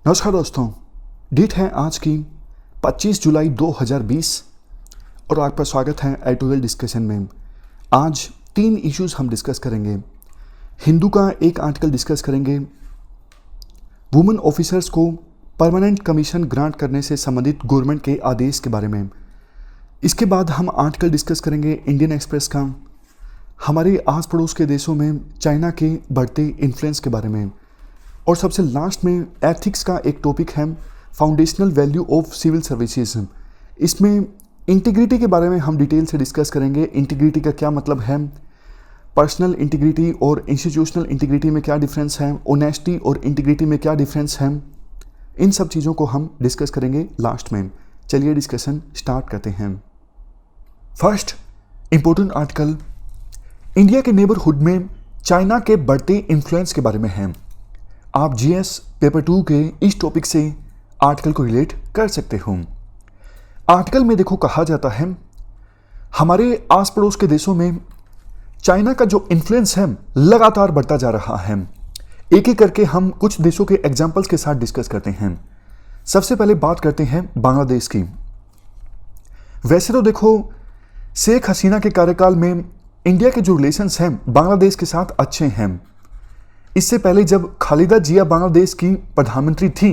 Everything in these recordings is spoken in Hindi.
नमस्कार दोस्तों। डेट है आज की 25 जुलाई 2020 और आपका स्वागत है एडिटोरियल डिस्कशन में। आज 3 इश्यूज हम डिस्कस करेंगे। हिंदू का एक आर्टिकल डिस्कस करेंगे, वुमेन ऑफिसर्स को परमानेंट कमीशन ग्रांट करने से संबंधित गवर्नमेंट के आदेश के बारे में। इसके बाद हम आर्टिकल डिस्कस करेंगे इंडियन एक्सप्रेस का, हमारे आस पड़ोस के देशों में चाइना के बढ़ते इन्फ्लुएंस के बारे में। और सबसे लास्ट में एथिक्स का एक टॉपिक है, foundational value of civil services. इसमें इंटीग्रिटी के बारे में हम डिटेल से डिस्कस करेंगे। इंटीग्रिटी का क्या मतलब है, पर्सनल इंटीग्रिटी और इंस्टीट्यूशनल इंटीग्रिटी में क्या डिफरेंस है, ऑनेस्टी और इंटीग्रिटी में क्या डिफरेंस है, इन सब चीज़ों को हम डिस्कस करेंगे लास्ट में। चलिए डिस्कशन स्टार्ट करते हैं। फर्स्ट इंपॉर्टेंट आर्टिकल इंडिया के नेबरहुड में चाइना के बढ़ते इन्फ्लुएंस के बारे में है। आप जीएस पेपर 2 के इस टॉपिक से आर्टिकल को रिलेट कर सकते हो। आर्टिकल में देखो कहा जाता है, हमारे आस पड़ोस के देशों में चाइना का जो इन्फ्लुएंस है लगातार बढ़ता जा रहा है। एक एक करके हम कुछ देशों के एग्जाम्पल्स के साथ डिस्कस करते हैं। सबसे पहले बात करते हैं बांग्लादेश की। वैसे तो देखो शेख हसीना के कार्यकाल में इंडिया के जो रिलेशंस हैं बांग्लादेश के साथ अच्छे हैं। इससे पहले जब खालिदा जिया बांग्लादेश की प्रधानमंत्री थी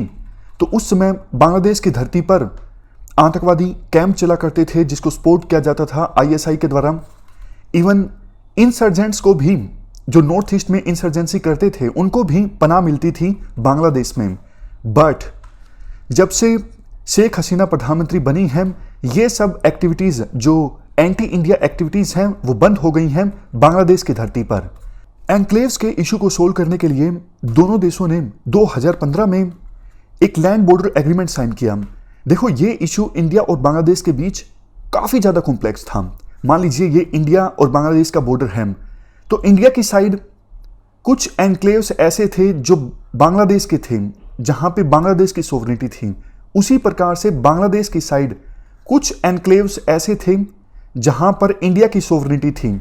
तो उस समय बांग्लादेश की धरती पर आतंकवादी कैंप चला करते थे जिसको सपोर्ट किया जाता था आईएसआई के द्वारा। इवन इंसर्जेंट्स को भी, जो नॉर्थ ईस्ट में इंसर्जेंसी करते थे, उनको भी पनाह मिलती थी बांग्लादेश में। बट जब से शेख हसीना प्रधानमंत्री बनी हैं, ये सब एक्टिविटीज़ जो एंटी इंडिया एक्टिविटीज़ हैं वो बंद हो गई हैं बांग्लादेश की धरती पर। एनक्लेव्स के इशू को सोल्व करने के लिए दोनों देशों ने 2015 में एक लैंड बॉर्डर एग्रीमेंट साइन किया। देखो ये इशू इंडिया और बांग्लादेश के बीच काफ़ी ज़्यादा कॉम्प्लेक्स था। मान लीजिए ये इंडिया और बांग्लादेश का बॉर्डर है, तो इंडिया की साइड कुछ एनक्लेव्स ऐसे थे जो बांग्लादेश के थे, जहाँ पे बांग्लादेश की सोवरेनिटी थी। उसी प्रकार से बांग्लादेश की साइड कुछ एनक्लेव्स ऐसे थे जहाँ पर इंडिया की सोवरेनिटी थी,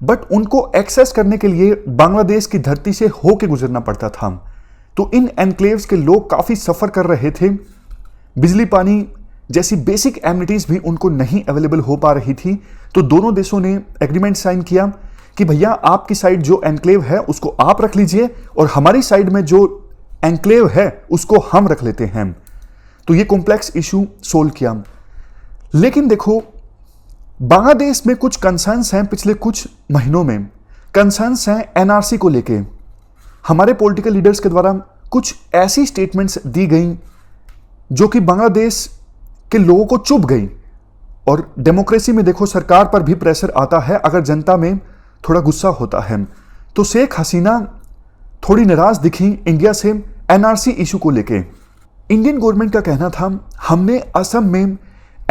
बट उनको एक्सेस करने के लिए बांग्लादेश की धरती से होके गुजरना पड़ता था। तो इन एनक्लेव्स के लोग काफ़ी सफ़र कर रहे थे। बिजली पानी जैसी बेसिक एमिनिटीज़ भी उनको नहीं अवेलेबल हो पा रही थी। तो दोनों देशों ने एग्रीमेंट साइन किया कि भैया आपकी साइड जो एनक्लेव है उसको आप रख लीजिए और हमारी साइड में जो एनक्लेव है उसको हम रख लेते हैं। तो ये कॉम्प्लेक्स इशू सोल्व किया। लेकिन देखो बांग्लादेश में कुछ कंसर्न्स हैं, पिछले कुछ महीनों में कंसर्न्स हैं एनआरसी को लेके। हमारे पॉलिटिकल लीडर्स के द्वारा कुछ ऐसी स्टेटमेंट्स दी गई जो कि बांग्लादेश के लोगों को चुभ गई। और डेमोक्रेसी में देखो सरकार पर भी प्रेशर आता है अगर जनता में थोड़ा गुस्सा होता है। तो शेख हसीना थोड़ी नाराज दिखी इंडिया से एनआरसी इशू को लेके। इंडियन गवर्नमेंट का कहना था, हमने असम में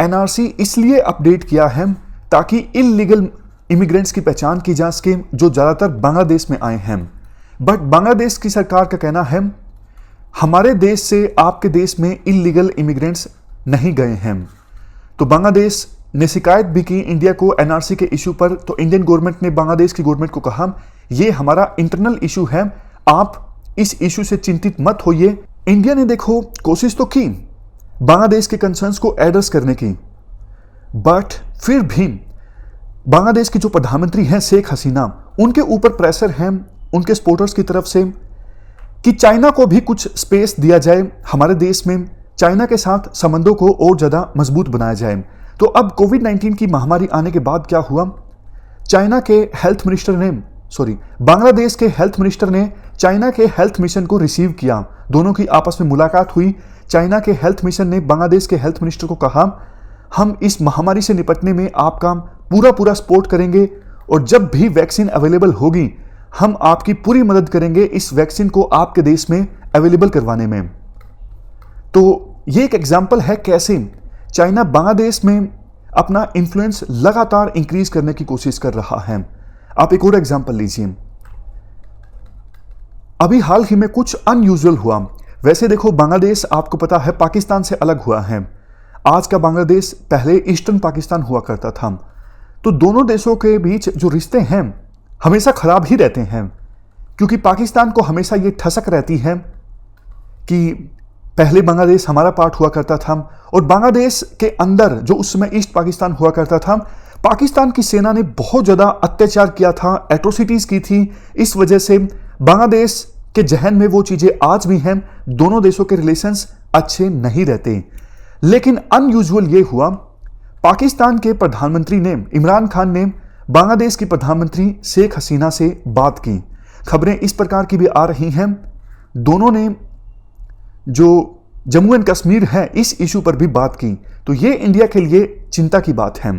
एनआरसी इसलिए अपडेट किया है ताकि इल्लीगल इमिग्रेंट्स की पहचान की जा सके जो ज़्यादातर बांग्लादेश में आए हैं। बट बांग्लादेश की सरकार का कहना है, हमारे देश से आपके देश में इल्लीगल इमिग्रेंट्स नहीं गए हैं। तो बांग्लादेश ने शिकायत भी की इंडिया को एनआरसी के इशू पर। तो इंडियन गवर्नमेंट ने बांग्लादेश की गवर्नमेंट को कहा, ये हमारा इंटरनल इशू है, आप इस इशू से चिंतित मत होइए। इंडिया ने देखो कोशिश तो की बांग्लादेश के कंसर्न्स को एड्रेस करने की, बट फिर भी बांग्लादेश की जो प्रधानमंत्री हैं शेख हसीना, उनके ऊपर प्रेशर है उनके सपोर्टर्स की तरफ से कि चाइना को भी कुछ स्पेस दिया जाए हमारे देश में, चाइना के साथ संबंधों को और ज़्यादा मजबूत बनाया जाए। तो अब कोविड-19 की महामारी आने के बाद क्या हुआ, बांग्लादेश के हेल्थ मिनिस्टर ने चाइना के हेल्थ मिशन को रिसीव किया। दोनों की आपस में मुलाकात हुई। चाइना के हेल्थ मिशन ने बांग्लादेश के हेल्थ मिनिस्टर को कहा, हम इस महामारी से निपटने में आपका पूरा सपोर्ट करेंगे और जब भी वैक्सीन अवेलेबल होगी हम आपकी पूरी मदद करेंगे इस वैक्सीन को आपके देश में अवेलेबल करवाने में। तो ये एक एग्जाम्पल है कैसे चाइना बांग्लादेश में अपना इन्फ्लुएंस लगातार इंक्रीज करने की कोशिश कर रहा है। आप एक और एग्जाम्पल लीजिए, अभी हाल ही में कुछ अनयूजुअल हुआ। वैसे देखो बांग्लादेश आपको पता है पाकिस्तान से अलग हुआ है। आज का बांग्लादेश पहले ईस्टर्न पाकिस्तान हुआ करता था। तो दोनों देशों के बीच जो रिश्ते हैं हमेशा खराब ही रहते हैं, क्योंकि पाकिस्तान को हमेशा ये ठसक रहती है कि पहले बांग्लादेश हमारा पार्ट हुआ करता था और बांग्लादेश के अंदर जो उस समय ईस्ट पाकिस्तान हुआ करता था, पाकिस्तान की सेना ने बहुत ज़्यादा अत्याचार किया था, एट्रोसिटीज़ की थी। इस वजह से बांग्लादेश के जहन में वो चीज़ें आज भी हैं। दोनों देशों के रिलेशंस अच्छे नहीं रहते। लेकिन अनयूजुअल ये हुआ, पाकिस्तान के प्रधानमंत्री ने, इमरान खान ने बांग्लादेश की प्रधानमंत्री शेख हसीना से बात की। खबरें इस प्रकार की भी आ रही हैं, दोनों ने जो जम्मू एंड कश्मीर है इस इशू पर भी बात की। तो ये इंडिया के लिए चिंता की बात है।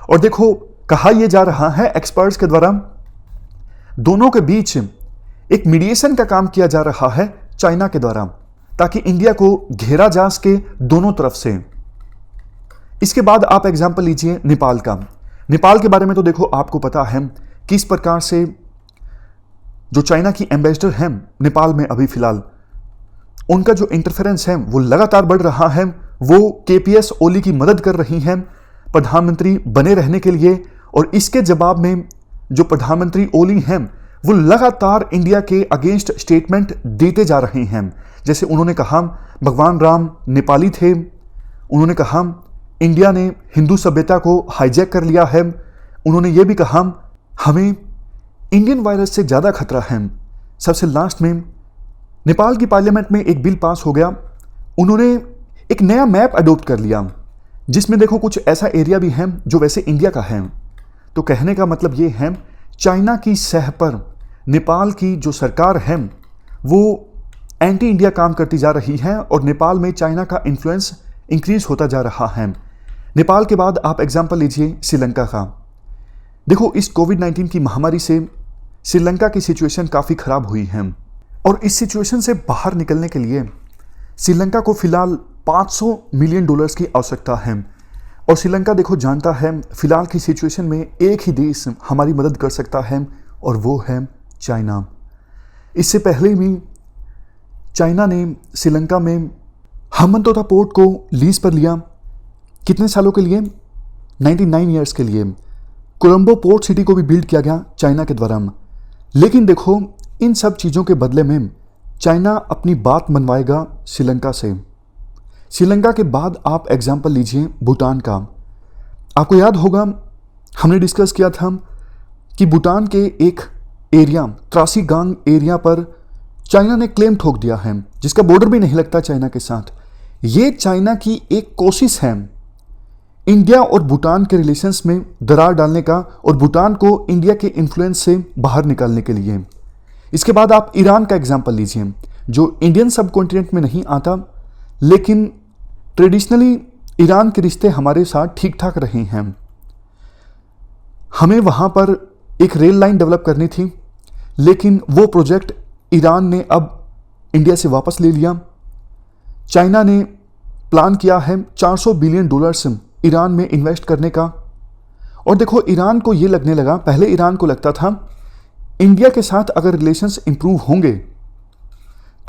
और देखो, कहा यह जा रहा है एक्सपर्ट्स के द्वारा, दोनों के बीच एक मीडिएशन का काम किया जा रहा है चाइना के द्वारा, ताकि इंडिया को घेरा जा सके दोनों तरफ से। इसके बाद आप एग्जाम्पल लीजिए नेपाल का। नेपाल के बारे में तो देखो आपको पता है किस प्रकार से जो चाइना की एम्बेसडर हैं नेपाल में अभी फिलहाल, उनका जो इंटरफेरेंस है वो लगातार बढ़ रहा है। वो केपीएस ओली की मदद कर रही हैं प्रधानमंत्री बने रहने के लिए, और इसके जवाब में जो प्रधानमंत्री ओली हैं वो लगातार इंडिया के अगेंस्ट स्टेटमेंट देते जा रहे हैं। जैसे उन्होंने कहा भगवान राम नेपाली थे, उन्होंने कहा इंडिया ने हिंदू सभ्यता को हाईजैक कर लिया है, उन्होंने ये भी कहा हमें इंडियन वायरस से ज़्यादा खतरा है। सबसे लास्ट में नेपाल की पार्लियामेंट में एक बिल पास हो गया, उन्होंने एक नया मैप अडॉप्ट कर लिया, जिसमें देखो कुछ ऐसा एरिया भी है जो वैसे इंडिया का है। तो कहने का मतलब ये है, चाइना की सह पर नेपाल की जो सरकार है वो एंटी इंडिया काम करती जा रही है, और नेपाल में चाइना का इन्फ्लुएंस इंक्रीज होता जा रहा है। नेपाल के बाद आप एग्जाम्पल लीजिए श्रीलंका का। देखो, इस कोविड-19 की महामारी से श्रीलंका की सिचुएशन काफ़ी ख़राब हुई है, और इस सिचुएशन से बाहर निकलने के लिए श्रीलंका को फिलहाल $500 मिलियन की आवश्यकता है। और श्रीलंका देखो जानता है फिलहाल की सिचुएशन में एक ही देश हमारी मदद कर सकता है, और वो है चाइना। इससे पहले भी चाइना ने श्रीलंका में हम्बनटोटा पोर्ट को लीज पर लिया। कितने सालों के लिए? 99 ईयर्स के लिए। कोलंबो पोर्ट सिटी को भी बिल्ड किया गया चाइना के द्वारा। लेकिन देखो, इन सब चीज़ों के बदले में चाइना अपनी बात मनवाएगा श्रीलंका से। श्रीलंका के बाद आप एग्जाम्पल लीजिए भूटान का। आपको याद होगा हमने डिस्कस किया था कि भूटान के एक एरिया, त्रासीगांग एरिया पर चाइना ने क्लेम ठोक दिया है, जिसका बॉर्डर भी नहीं लगता चाइना के साथ। ये चाइना की एक कोशिश है इंडिया और भूटान के रिलेशंस में दरार डालने का, और भूटान को इंडिया के इन्फ्लुएंस से बाहर निकालने के लिए। इसके बाद आप ईरान का एग्जाम्पल लीजिए, जो इंडियन सब कॉन्टिनेंट में नहीं आता, लेकिन ट्रेडिशनली ईरान के रिश्ते हमारे साथ ठीक ठाक रहे हैं। हमें वहाँ पर एक रेल लाइन डेवलप करनी थी, लेकिन वो प्रोजेक्ट ईरान ने अब इंडिया से वापस ले लिया। चाइना ने प्लान किया है $400 बिलियन ईरान में इन्वेस्ट करने का। और देखो, ईरान को ये लगने लगा, पहले ईरान को लगता था इंडिया के साथ अगर रिलेशंस इंप्रूव होंगे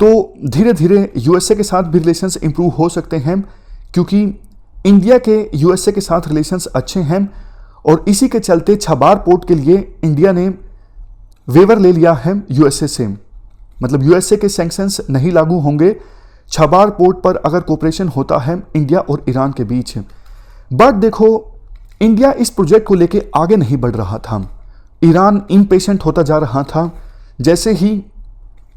तो धीरे धीरे यूएसए के साथ भी रिलेशंस इंप्रूव हो सकते हैं, क्योंकि इंडिया के यूएसए के साथ रिलेशंस अच्छे हैं। और इसी के चलते छबार पोर्ट के लिए इंडिया ने वेवर ले लिया है यूएसए से, मतलब यूएसए के सैंक्शंस नहीं लागू होंगे छबार पोर्ट पर अगर कोऑपरेशन होता है इंडिया और ईरान के बीच। बट देखो, इंडिया इस प्रोजेक्ट को लेके आगे नहीं बढ़ रहा था, ईरान इम्पेशेंट होता जा रहा था। जैसे ही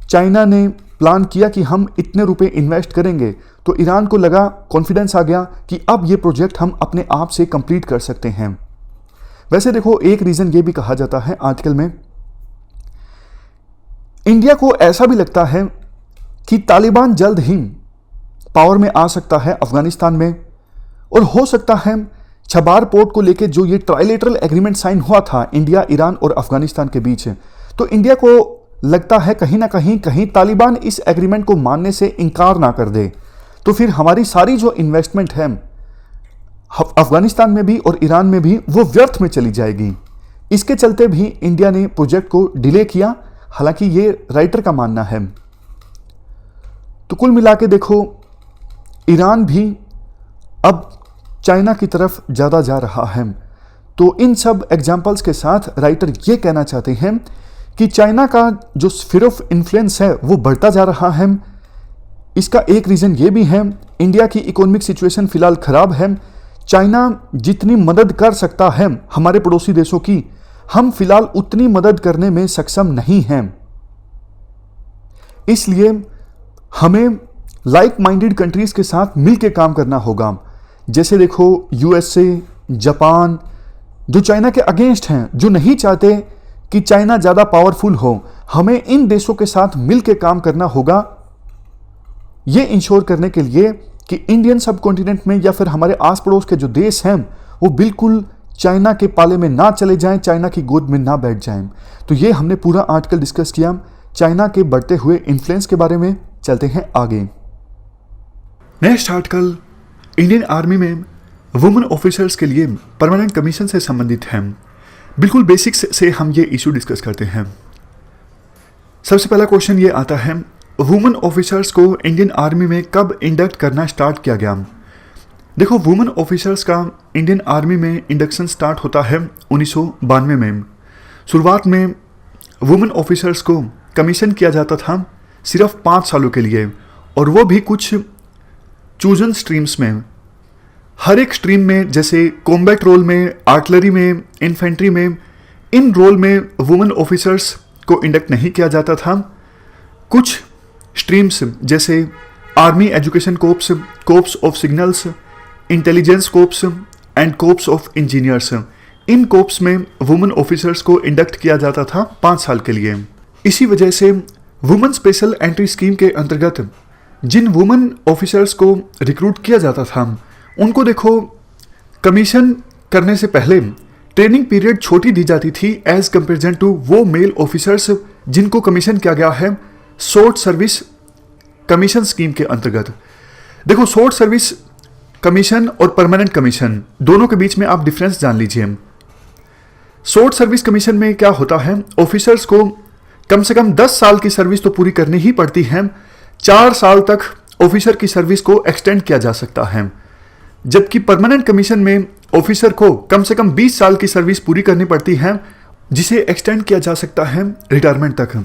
चाइना ने प्लान किया कि हम इतने रुपए इन्वेस्ट करेंगे, तो ईरान को लगा, कॉन्फिडेंस आ गया कि अब ये प्रोजेक्ट हम अपने आप से कंप्लीट कर सकते हैं। वैसे देखो, एक रीज़न ये भी कहा जाता है आजकल में, इंडिया को ऐसा भी लगता है कि तालिबान जल्द ही पावर में आ सकता है अफगानिस्तान में, और हो सकता है छबार पोर्ट को लेके जो ये ट्राइलेटरल एग्रीमेंट साइन हुआ था इंडिया, ईरान और अफगानिस्तान के बीच, तो इंडिया को लगता है कहीं ना कहीं तालिबान इस एग्रीमेंट को मानने से इनकार ना कर दे, तो फिर हमारी सारी जो इन्वेस्टमेंट है अफगानिस्तान में भी और ईरान में भी वो व्यर्थ में चली जाएगी। इसके चलते भी इंडिया ने प्रोजेक्ट को डिले किया, हालांकि ये राइटर का मानना है। तो कुल मिला के देखो, ईरान भी अब चाइना की तरफ ज़्यादा जा रहा है। तो इन सब एग्जाम्पल्स के साथ राइटर ये कहना चाहते हैं कि चाइना का जो स्फीयर ऑफ इन्फ्लुएंस है वो बढ़ता जा रहा है। इसका एक रीज़न ये भी है, इंडिया की इकोनॉमिक सिचुएशन फिलहाल खराब है। चाइना जितनी मदद कर सकता है हमारे पड़ोसी देशों की, हम फिलहाल उतनी मदद करने में सक्षम नहीं हैं। इसलिए हमें लाइक माइंडेड कंट्रीज के साथ मिलकर काम करना होगा। जैसे देखो यूएसए, जापान, जो चाइना के अगेंस्ट हैं, जो नहीं चाहते कि चाइना ज़्यादा पावरफुल हो, हमें इन देशों के साथ मिलकर काम करना होगा, ये इंश्योर करने के लिए कि इंडियन सब कॉन्टिनेंट में या फिर हमारे आस पड़ोस के जो देश हैं वो बिल्कुल चाइना के पाले में ना चले जाएं, चाइना की गोद में ना बैठ जाएं। तो ये हमने पूरा आर्टिकल डिस्कस किया चाइना के बढ़ते हुए इन्फ्लुएंस के बारे में। चलते हैं आगे। नेक्स्ट आर्टिकल इंडियन आर्मी में वुमेन ऑफिसर्स के लिए परमानेंट कमीशन से संबंधित है। बिल्कुल बेसिक्स से हम ये इशू डिस्कस करते हैं। सबसे पहला क्वेश्चन ये आता है, वुमेन ऑफिसर्स को इंडियन आर्मी में कब इंडक्ट करना स्टार्ट किया गया? देखो, वुमेन ऑफिसर्स का इंडियन आर्मी में इंडक्शन स्टार्ट होता है 1992 में। शुरुआत में वुमेन ऑफिसर्स को कमीशन किया जाता था सिर्फ 5 सालों के लिए, और वो भी कुछ चूजन स्ट्रीम्स में। हर एक स्ट्रीम में, जैसे कॉम्बैट रोल में, आर्टिलरी में, इन्फेंट्री में, इन रोल में वुमेन ऑफिसर्स को इंडक्ट नहीं किया जाता था। कुछ स्ट्रीम्स जैसे army education corpse, corpse of signals, intelligence corpse and corpse of engineers, in corpse में वुमेन ऑफिसर्स को इंडक्ट किया जाता था 5 साल के लिए। इसी वजह से वुमेन स्पेशल एंट्री स्कीम के अंतर्गत जिन वुमेन ऑफिसर्स को रिक्रूट किया जाता था, उनको देखो कमीशन करने से पहले ट्रेनिंग पीरियड छोटी दी जाती थी एज कंपेरिजन टू वो मेल ऑफिसर्स जिनको कमीशन किया गया है शॉर्ट सर्विस कमीशन स्कीम के अंतर्गत। देखो, शॉर्ट सर्विस कमीशन और परमानेंट कमीशन दोनों के बीच में आप डिफरेंस जान लीजिए। शॉर्ट सर्विस कमीशन में क्या होता है, ऑफिसर्स को कम से कम 10 साल की सर्विस तो पूरी करनी ही पड़ती है। 4 साल तक ऑफिसर की सर्विस को एक्सटेंड किया जा सकता है, जबकि परमानेंट कमीशन में ऑफिसर को कम से कम 20 साल की सर्विस पूरी करनी पड़ती है, जिसे एक्सटेंड किया जा सकता है रिटायरमेंट तक।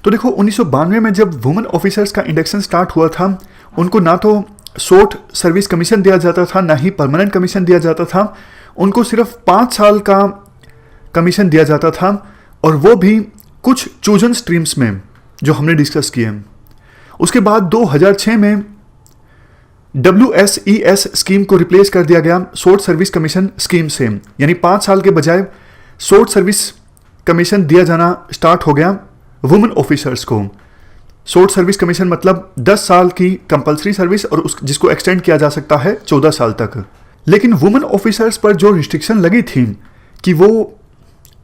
तो देखो, 1992 में जब वुमेन ऑफिसर्स का इंडक्शन स्टार्ट हुआ था, उनको ना तो शॉर्ट सर्विस कमीशन दिया जाता था, ना ही परमानेंट कमीशन दिया जाता था। उनको सिर्फ 5 साल का कमीशन दिया जाता था, और वो भी कुछ चूजन स्ट्रीम्स में जो हमने डिस्कस किए। उसके बाद 2006 में WSES स्कीम को रिप्लेस कर दिया गया शॉर्ट सर्विस कमीशन स्कीम से, यानी 5 साल के बजाय शॉर्ट सर्विस कमीशन दिया जाना स्टार्ट हो गया वुमेन ऑफिसर्स को। शॉर्ट सर्विस कमीशन मतलब 10 साल की कंपलसरी सर्विस, और जिसको एक्सटेंड किया जा सकता है 14 साल तक। लेकिन वुमेन ऑफिसर्स पर जो रिस्ट्रिक्शन लगी थी कि वो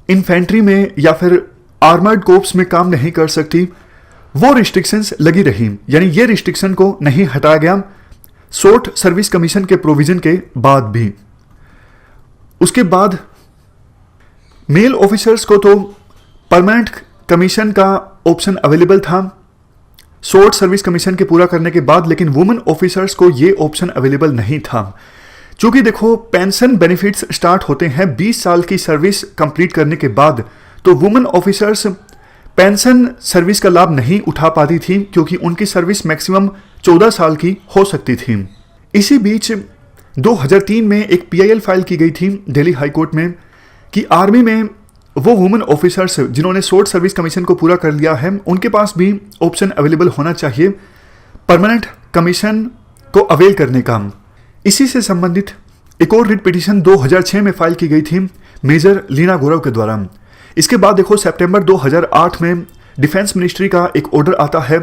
इन्फेंट्री में या फिर आर्मर्ड कोर्प्स में काम नहीं कर सकती, वो रिस्ट्रिक्शंस लगी रही, यानी ये रिस्ट्रिक्शन को नहीं हटाया गया शॉर्ट सर्विस कमीशन के प्रोविजन के बाद भी। उसके बाद मेल ऑफिसर्स को तो परमानेंट कमीशन का ऑप्शन अवेलेबल था शॉर्ट सर्विस कमीशन के पूरा करने के बाद, लेकिन वुमेन ऑफिसर्स को ये ऑप्शन अवेलेबल नहीं था। क्योंकि देखो, पेंशन बेनिफिट्स स्टार्ट होते हैं 20 साल की सर्विस कंप्लीट करने के बाद, तो वुमेन ऑफिसर्स पेंशन सर्विस का लाभ नहीं उठा पाती थी, क्योंकि उनकी सर्विस मैक्सिमम 14 साल की हो सकती थी। इसी बीच 2003 में एक PIL फाइल की गई थी दिल्ली हाई कोर्ट में कि आर्मी में वो वुमेन ऑफिसर्स जिन्होंने शॉर्ट सर्विस कमीशन को पूरा कर लिया है, उनके पास भी ऑप्शन अवेलेबल होना चाहिए परमानेंट कमीशन को अवेल करने का। इसी से संबंधित एक और रिट पिटीशन 2006 में फाइल की गई थी मेजर लीना गौरव के द्वारा। इसके बाद देखो, सितंबर 2008 में डिफेंस मिनिस्ट्री का एक ऑर्डर आता है,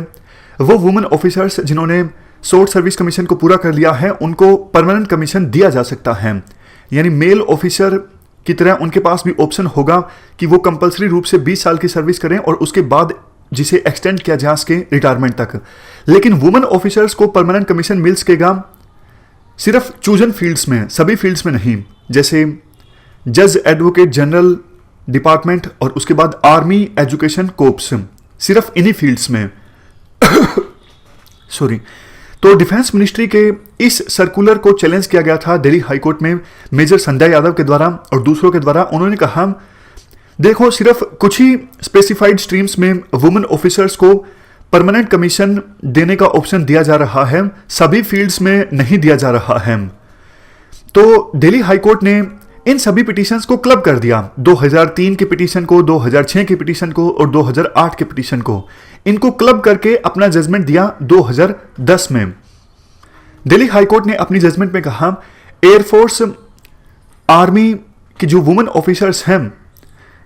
वो वुमेन ऑफिसर्स जिन्होंने शॉर्ट सर्विस कमीशन को पूरा कर लिया है उनको परमानेंट कमीशन दिया जा सकता है, यानी मेल ऑफिसर की तरह उनके पास भी ऑप्शन होगा कि वो कंपलसरी रूप से 20 साल की सर्विस करें और उसके बाद जिसे एक्सटेंड किया जा सके रिटायरमेंट तक। लेकिन वुमेन ऑफिसर्स को परमानेंट कमीशन मिल सकेगा सिर्फ चूजन फील्ड्स में, सभी फील्ड्स में नहीं, जैसे जज एडवोकेट जनरल डिपार्टमेंट और उसके बाद आर्मी एजुकेशन कोर्प्स, सिर्फ इन्हीं फील्ड्स में। सॉरी। तो डिफेंस मिनिस्ट्री के इस सर्कुलर को चैलेंज किया गया था दिल्ली हाई कोर्ट में मेजर संजय यादव के द्वारा और दूसरों के द्वारा। उन्होंने कहा, देखो, सिर्फ कुछ ही स्पेसिफाइड स्ट्रीम्स में वुमेन ऑफिसर्स को परमानेंट कमीशन देने का ऑप्शन दिया जा रहा है, सभी फील्ड्स में नहीं दिया जा रहा है। तो दिल्ली हाईकोर्ट ने इन सभी पिटीशंस को क्लब कर दिया, 2003 के पिटीशन को, 2006 के पिटीशन को और 2008 के पिटीशन को। इनको क्लब करके अपना जजमेंट दिया 2010 में। दिल्ली हाईकोर्ट ने अपनी जजमेंट में कहा, एयरफोर्स, आर्मी की जो वुमेन ऑफिसर्स हैं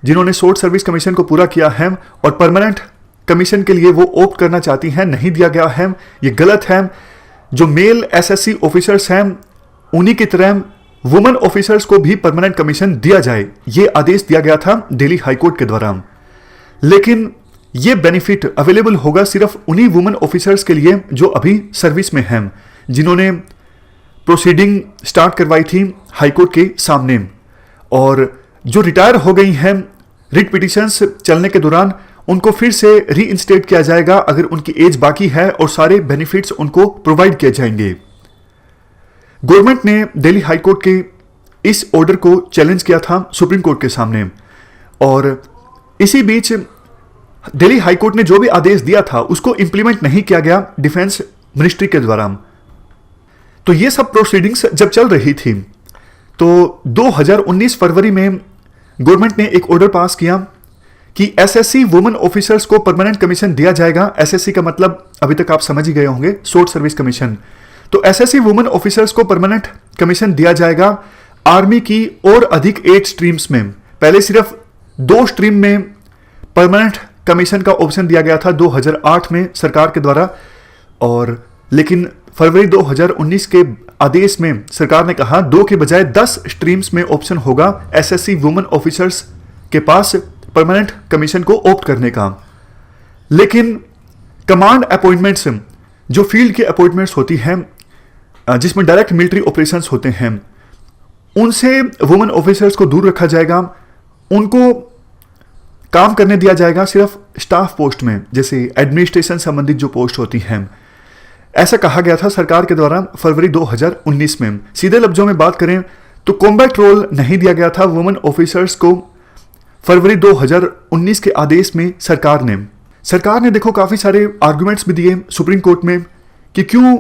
जिन्होंने शॉर्ट सर्विस कमीशन को पूरा किया है और परमानेंट कमीशन के लिए वो ऑप्ट करना चाहती हैं, नहीं दिया गया है, ये गलत है। जो मेल एसएससी ऑफिसर्स हैं उन्हीं की तरह वुमेन ऑफिसर्स को भी परमानेंट कमीशन दिया जाए, ये आदेश दिया गया था दिल्ली हाईकोर्ट के द्वारा। लेकिन ये बेनिफिट अवेलेबल होगा सिर्फ उन्हीं वुमेन ऑफिसर्स के लिए जो अभी सर्विस में हैं, जिन्होंने प्रोसीडिंग स्टार्ट करवाई थी हाईकोर्ट के सामने, और जो रिटायर हो गई हैं रिट पिटीशंस चलने के दौरान, उनको फिर से रीइंस्टेट किया जाएगा अगर उनकी एज बाकी है, और सारे बेनिफिट्स उनको प्रोवाइड किए जाएंगे। गवर्नमेंट ने दिल्ली हाईकोर्ट के इस ऑर्डर को चैलेंज किया था सुप्रीम कोर्ट के सामने, और इसी बीच दिल्ली हाईकोर्ट ने जो भी आदेश दिया था उसको इंप्लीमेंट नहीं किया गया डिफेंस मिनिस्ट्री के द्वारा। तो ये सब प्रोसीडिंग्स जब चल रही थी तो 2019 फरवरी में गवर्नमेंट ने एक ऑर्डर पास किया कि एसएससी वुमेन ऑफिसर्स को परमानेंट कमीशन दिया जाएगा। एसएससी का मतलब अभी तक आप समझ ही गए होंगे, शॉर्ट सर्विस कमीशन। तो एसएससी वुमेन ऑफिसर्स को परमानेंट कमीशन दिया जाएगा आर्मी की और अधिक 8 स्ट्रीम्स में। पहले सिर्फ 2 स्ट्रीम में परमानेंट कमीशन का ऑप्शन दिया गया था 2008 में सरकार के द्वारा, और लेकिन फरवरी 2019 के आदेश में सरकार ने कहा 2 के बजाय 10 स्ट्रीम्स में ऑप्शन होगा एसएससी वुमेन ऑफिसर्स के पास परमानेंट कमीशन को ऑप्ट करने का। लेकिन कमांड अपॉइंटमेंट्स, जो फील्ड के अपॉइंटमेंट्स होती हैं जिसमें डायरेक्ट मिलिट्री ऑपरेशंस होते हैं, उनसे वुमेन ऑफिसर्स को दूर रखा जाएगा। उनको काम करने दिया जाएगा सिर्फ स्टाफ पोस्ट में, जैसे एडमिनिस्ट्रेशन संबंधित जो पोस्ट होती हैं। ऐसा कहा गया था सरकार के द्वारा फरवरी 2019 में। सीधे लफ्जों में बात करें तो कॉम्बैट रोल नहीं दिया गया था वुमेन ऑफिसर्स को फरवरी 2019 के आदेश में। सरकार ने देखो काफी सारे आर्गुमेंट्स भी दिए सुप्रीम कोर्ट में कि क्यों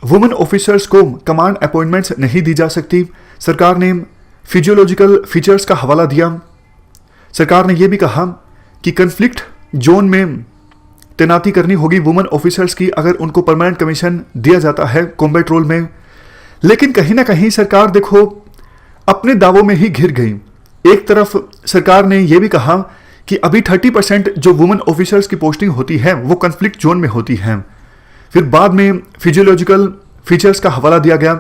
वुमेन ऑफिसर्स को कमांड अपॉइंटमेंट्स नहीं दी जा सकती। सरकार ने फिजियोलॉजिकल फीचर्स का हवाला दिया। सरकार ने यह भी कहा कि कन्फ्लिक्ट जोन में तैनाती करनी होगी वुमेन ऑफिसर्स की अगर उनको परमानेंट कमीशन दिया जाता है कॉम्बैट रोल में। लेकिन कहीं ना कहीं सरकार देखो अपने दावों में ही घिर गई। एक तरफ सरकार ने यह भी कहा कि अभी 30% जो वुमेन ऑफिसर्स की पोस्टिंग होती है वो कन्फ्लिक्ट जोन में होती है। फिर बाद में फिजियोलॉजिकल फीचर्स का हवाला दिया गया।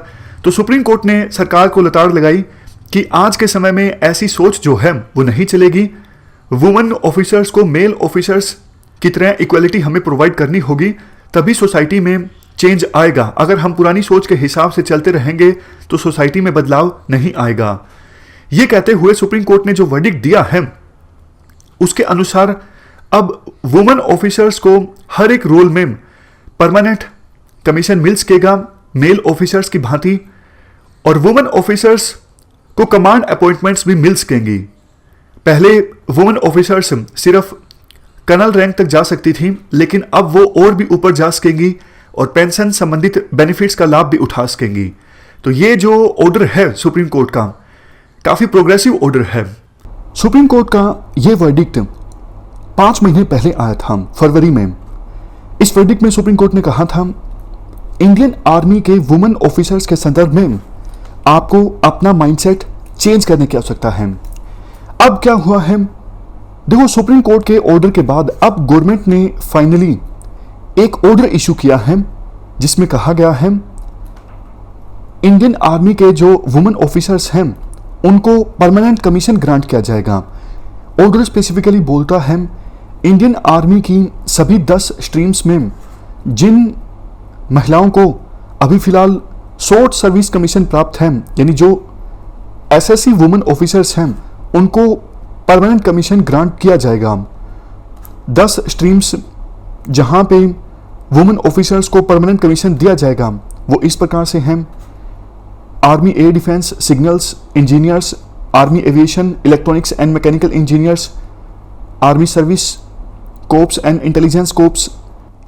तो सुप्रीम कोर्ट ने सरकार को लताड़ लगाई कि आज के समय में ऐसी सोच जो है वो नहीं चलेगी। वुमेन ऑफिसर्स को मेल ऑफिसर्स की तरह इक्वलिटी हमें प्रोवाइड करनी होगी, तभी सोसाइटी में चेंज आएगा। अगर हम पुरानी सोच के हिसाब से चलते रहेंगे तो सोसाइटी में बदलाव नहीं आएगा। ये कहते हुए सुप्रीम कोर्ट ने जो वर्डिक्ट दिया है उसके अनुसार अब वुमेन ऑफिसर्स को हर एक रोल में परमानेंट कमीशन मिल सकेगा मेल ऑफिसर्स की भांति, और वुमेन ऑफिसर्स को कमांड अपॉइंटमेंट्स भी मिल सकेंगी। पहले वुमेन ऑफिसर्स सिर्फ कर्नल रैंक तक जा सकती थी, लेकिन अब वो और भी ऊपर जा सकेंगी और पेंशन संबंधित बेनिफिट्स का लाभ भी उठा सकेंगी। तो ये जो ऑर्डर है सुप्रीम कोर्ट का काफी प्रोग्रेसिव ऑर्डर है। सुप्रीम कोर्ट का ये वर्डिक्ट 5 महीने पहले आया था फरवरी में। इस वर्डिक्ट में सुप्रीम कोर्ट ने कहा था इंडियन आर्मी के वुमेन ऑफिसर्स के संदर्भ में आपको अपना माइंडसेट चेंज करने की आवश्यकता है। अब क्या हुआ है, देखो सुप्रीम कोर्ट के ऑर्डर के बाद अब गवर्नमेंट ने फाइनली एक ऑर्डर इशू किया है जिसमें कहा गया है इंडियन आर्मी के जो वुमेन ऑफिसर्स हैं उनको परमानेंट कमीशन ग्रांट किया जाएगा। ऑर्डर स्पेसिफिकली बोलता है इंडियन आर्मी की सभी 10 स्ट्रीम्स में जिन महिलाओं को अभी फिलहाल शॉर्ट सर्विस कमीशन प्राप्त है, यानी जो एसएससी वुमेन ऑफिसर्स हैं उनको परमानेंट कमीशन ग्रांट किया जाएगा। 10 स्ट्रीम्स जहां पे वुमेन ऑफिसर्स को परमानेंट कमीशन दिया जाएगा वो इस प्रकार से हैं: army air defence signals engineers, army aviation electronics and mechanical engineers, army service corpse and intelligence corpse,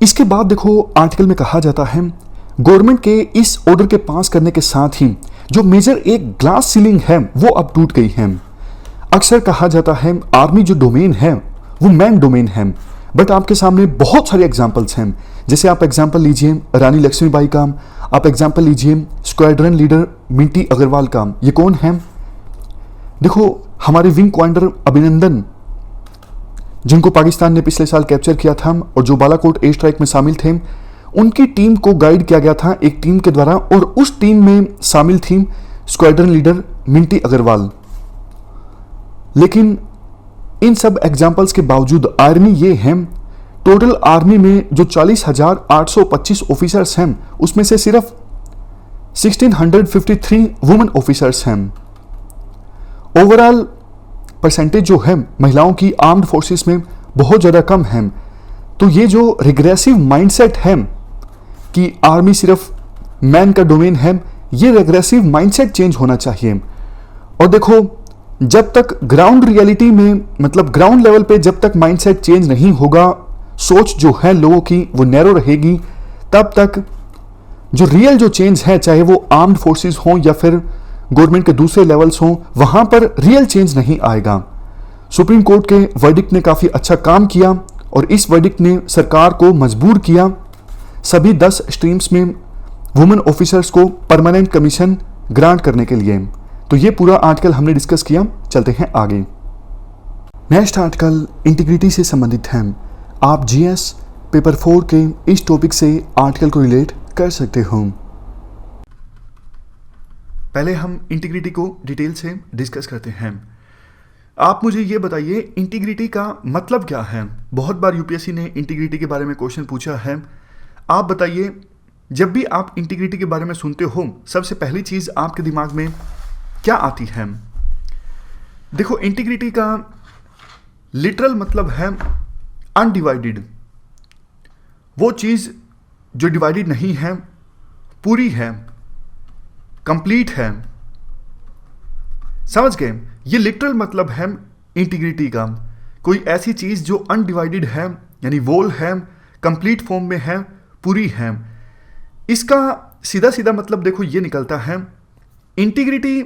इसके बाद देखो आर्टिकल में कहा जाता है गवर्नमेंट के इस ऑर्डर के पास करने के साथ ही जो मेजर एक ग्लास सीलिंग है वो अब टूट गई है। अक्सर कहा जाता है आर्मी जो डोमेन है वो मैन डोमेन है, बट आपके सामने बहुत सारे एग्जाम्पल्स हैं। जैसे आप एग्जाम्पल लीजिए रानी लक्ष्मीबाई का, आप एग्जाम्पल लीजिए स्क्वाड्रन लीडर मिंटी अग्रवाल का। ये कौन है? देखो हमारे विंग कमांडर अभिनंदन, जिनको पाकिस्तान ने पिछले साल कैप्चर किया था और जो बालाकोट एयर स्ट्राइक में शामिल थे, उनकी टीम को गाइड किया गया था एक टीम के द्वारा और उस टीम में शामिल थी स्क्वाड्रन लीडर मिंटी अग्रवाल। लेकिन इन सब एग्जाम्पल्स के बावजूद आर्मी ये है, टोटल आर्मी में जो 40,825 ऑफिसर्स हैं उसमें से सिर्फ 1653 वुमेन ऑफिसर्स हैं। ओवरऑल परसेंटेज जो है महिलाओं की आर्म्ड फोर्सेस में बहुत ज़्यादा कम है। तो ये जो रिग्रेसिव माइंडसेट है कि आर्मी सिर्फ मैन का डोमेन है, ये रिग्रेसिव माइंडसेट चेंज होना चाहिए। और देखो जब तक ग्राउंड रियलिटी में मतलब ग्राउंड लेवल पे जब तक माइंडसेट चेंज नहीं होगा, सोच जो है लोगों की वो नैरो रहेगी, तब तक जो रियल जो चेंज है, चाहे वो आर्म्ड फोर्सेस हों या फिर गवर्नमेंट के दूसरे लेवल्स हों, वहां पर रियल चेंज नहीं आएगा। सुप्रीम कोर्ट के वर्डिक्ट ने काफ़ी अच्छा काम किया और इस वर्डिक्ट ने सरकार को मजबूर किया सभी 10 स्ट्रीम्स में वुमेन ऑफिसर्स को परमानेंट कमीशन ग्रांट करने के लिए। तो ये पूरा आर्टिकल हमने डिस्कस किया, चलते हैं आगे। नेक्स्ट आर्टिकल इंटीग्रिटी से संबंधित है। आप जीएस पेपर 4 के इस टॉपिक से आर्टिकल को रिलेट कर सकते हो। पहले हम इंटीग्रिटी को डिटेल से डिस्कस करते हैं। आप मुझे ये बताइए इंटीग्रिटी का मतलब क्या है। बहुत बार यूपीएससी ने इंटीग्रिटी के बारे में क्वेश्चन पूछा है। आप बताइए जब भी आप इंटीग्रिटी के बारे में सुनते हो सबसे पहली चीज़ आपके दिमाग में क्या आती है? देखो इंटीग्रिटी का लिटरल मतलब है अनडिवाइडेड, वो चीज़ जो डिवाइडेड नहीं है, पूरी है, कंप्लीट है। समझ गए? ये लिटरल मतलब है इंटीग्रिटी का। कोई ऐसी चीज़ जो अनडिवाइडेड है यानी वोल है, कंप्लीट फॉर्म में है, पूरी है। इसका सीधा सीधा मतलब देखो ये निकलता है इंटीग्रिटी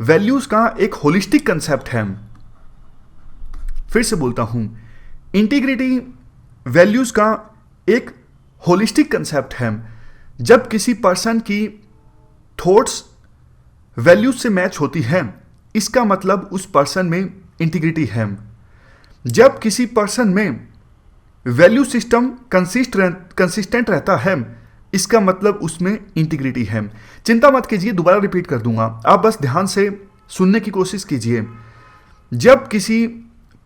वैल्यूज का एक होलिस्टिक कंसेप्ट है। फिर से बोलता हूं, इंटीग्रिटी वैल्यूज का एक होलिस्टिक कंसेप्ट है। जब किसी पर्सन की थॉट्स वैल्यूज से मैच होती है, इसका मतलब उस पर्सन में इंटीग्रिटी है। जब किसी पर्सन में वैल्यू सिस्टम कंसिस्टेंट रहता है, इसका मतलब उसमें इंटीग्रिटी है। चिंता मत कीजिए, दोबारा रिपीट कर दूंगा, आप बस ध्यान से सुनने की कोशिश कीजिए। जब किसी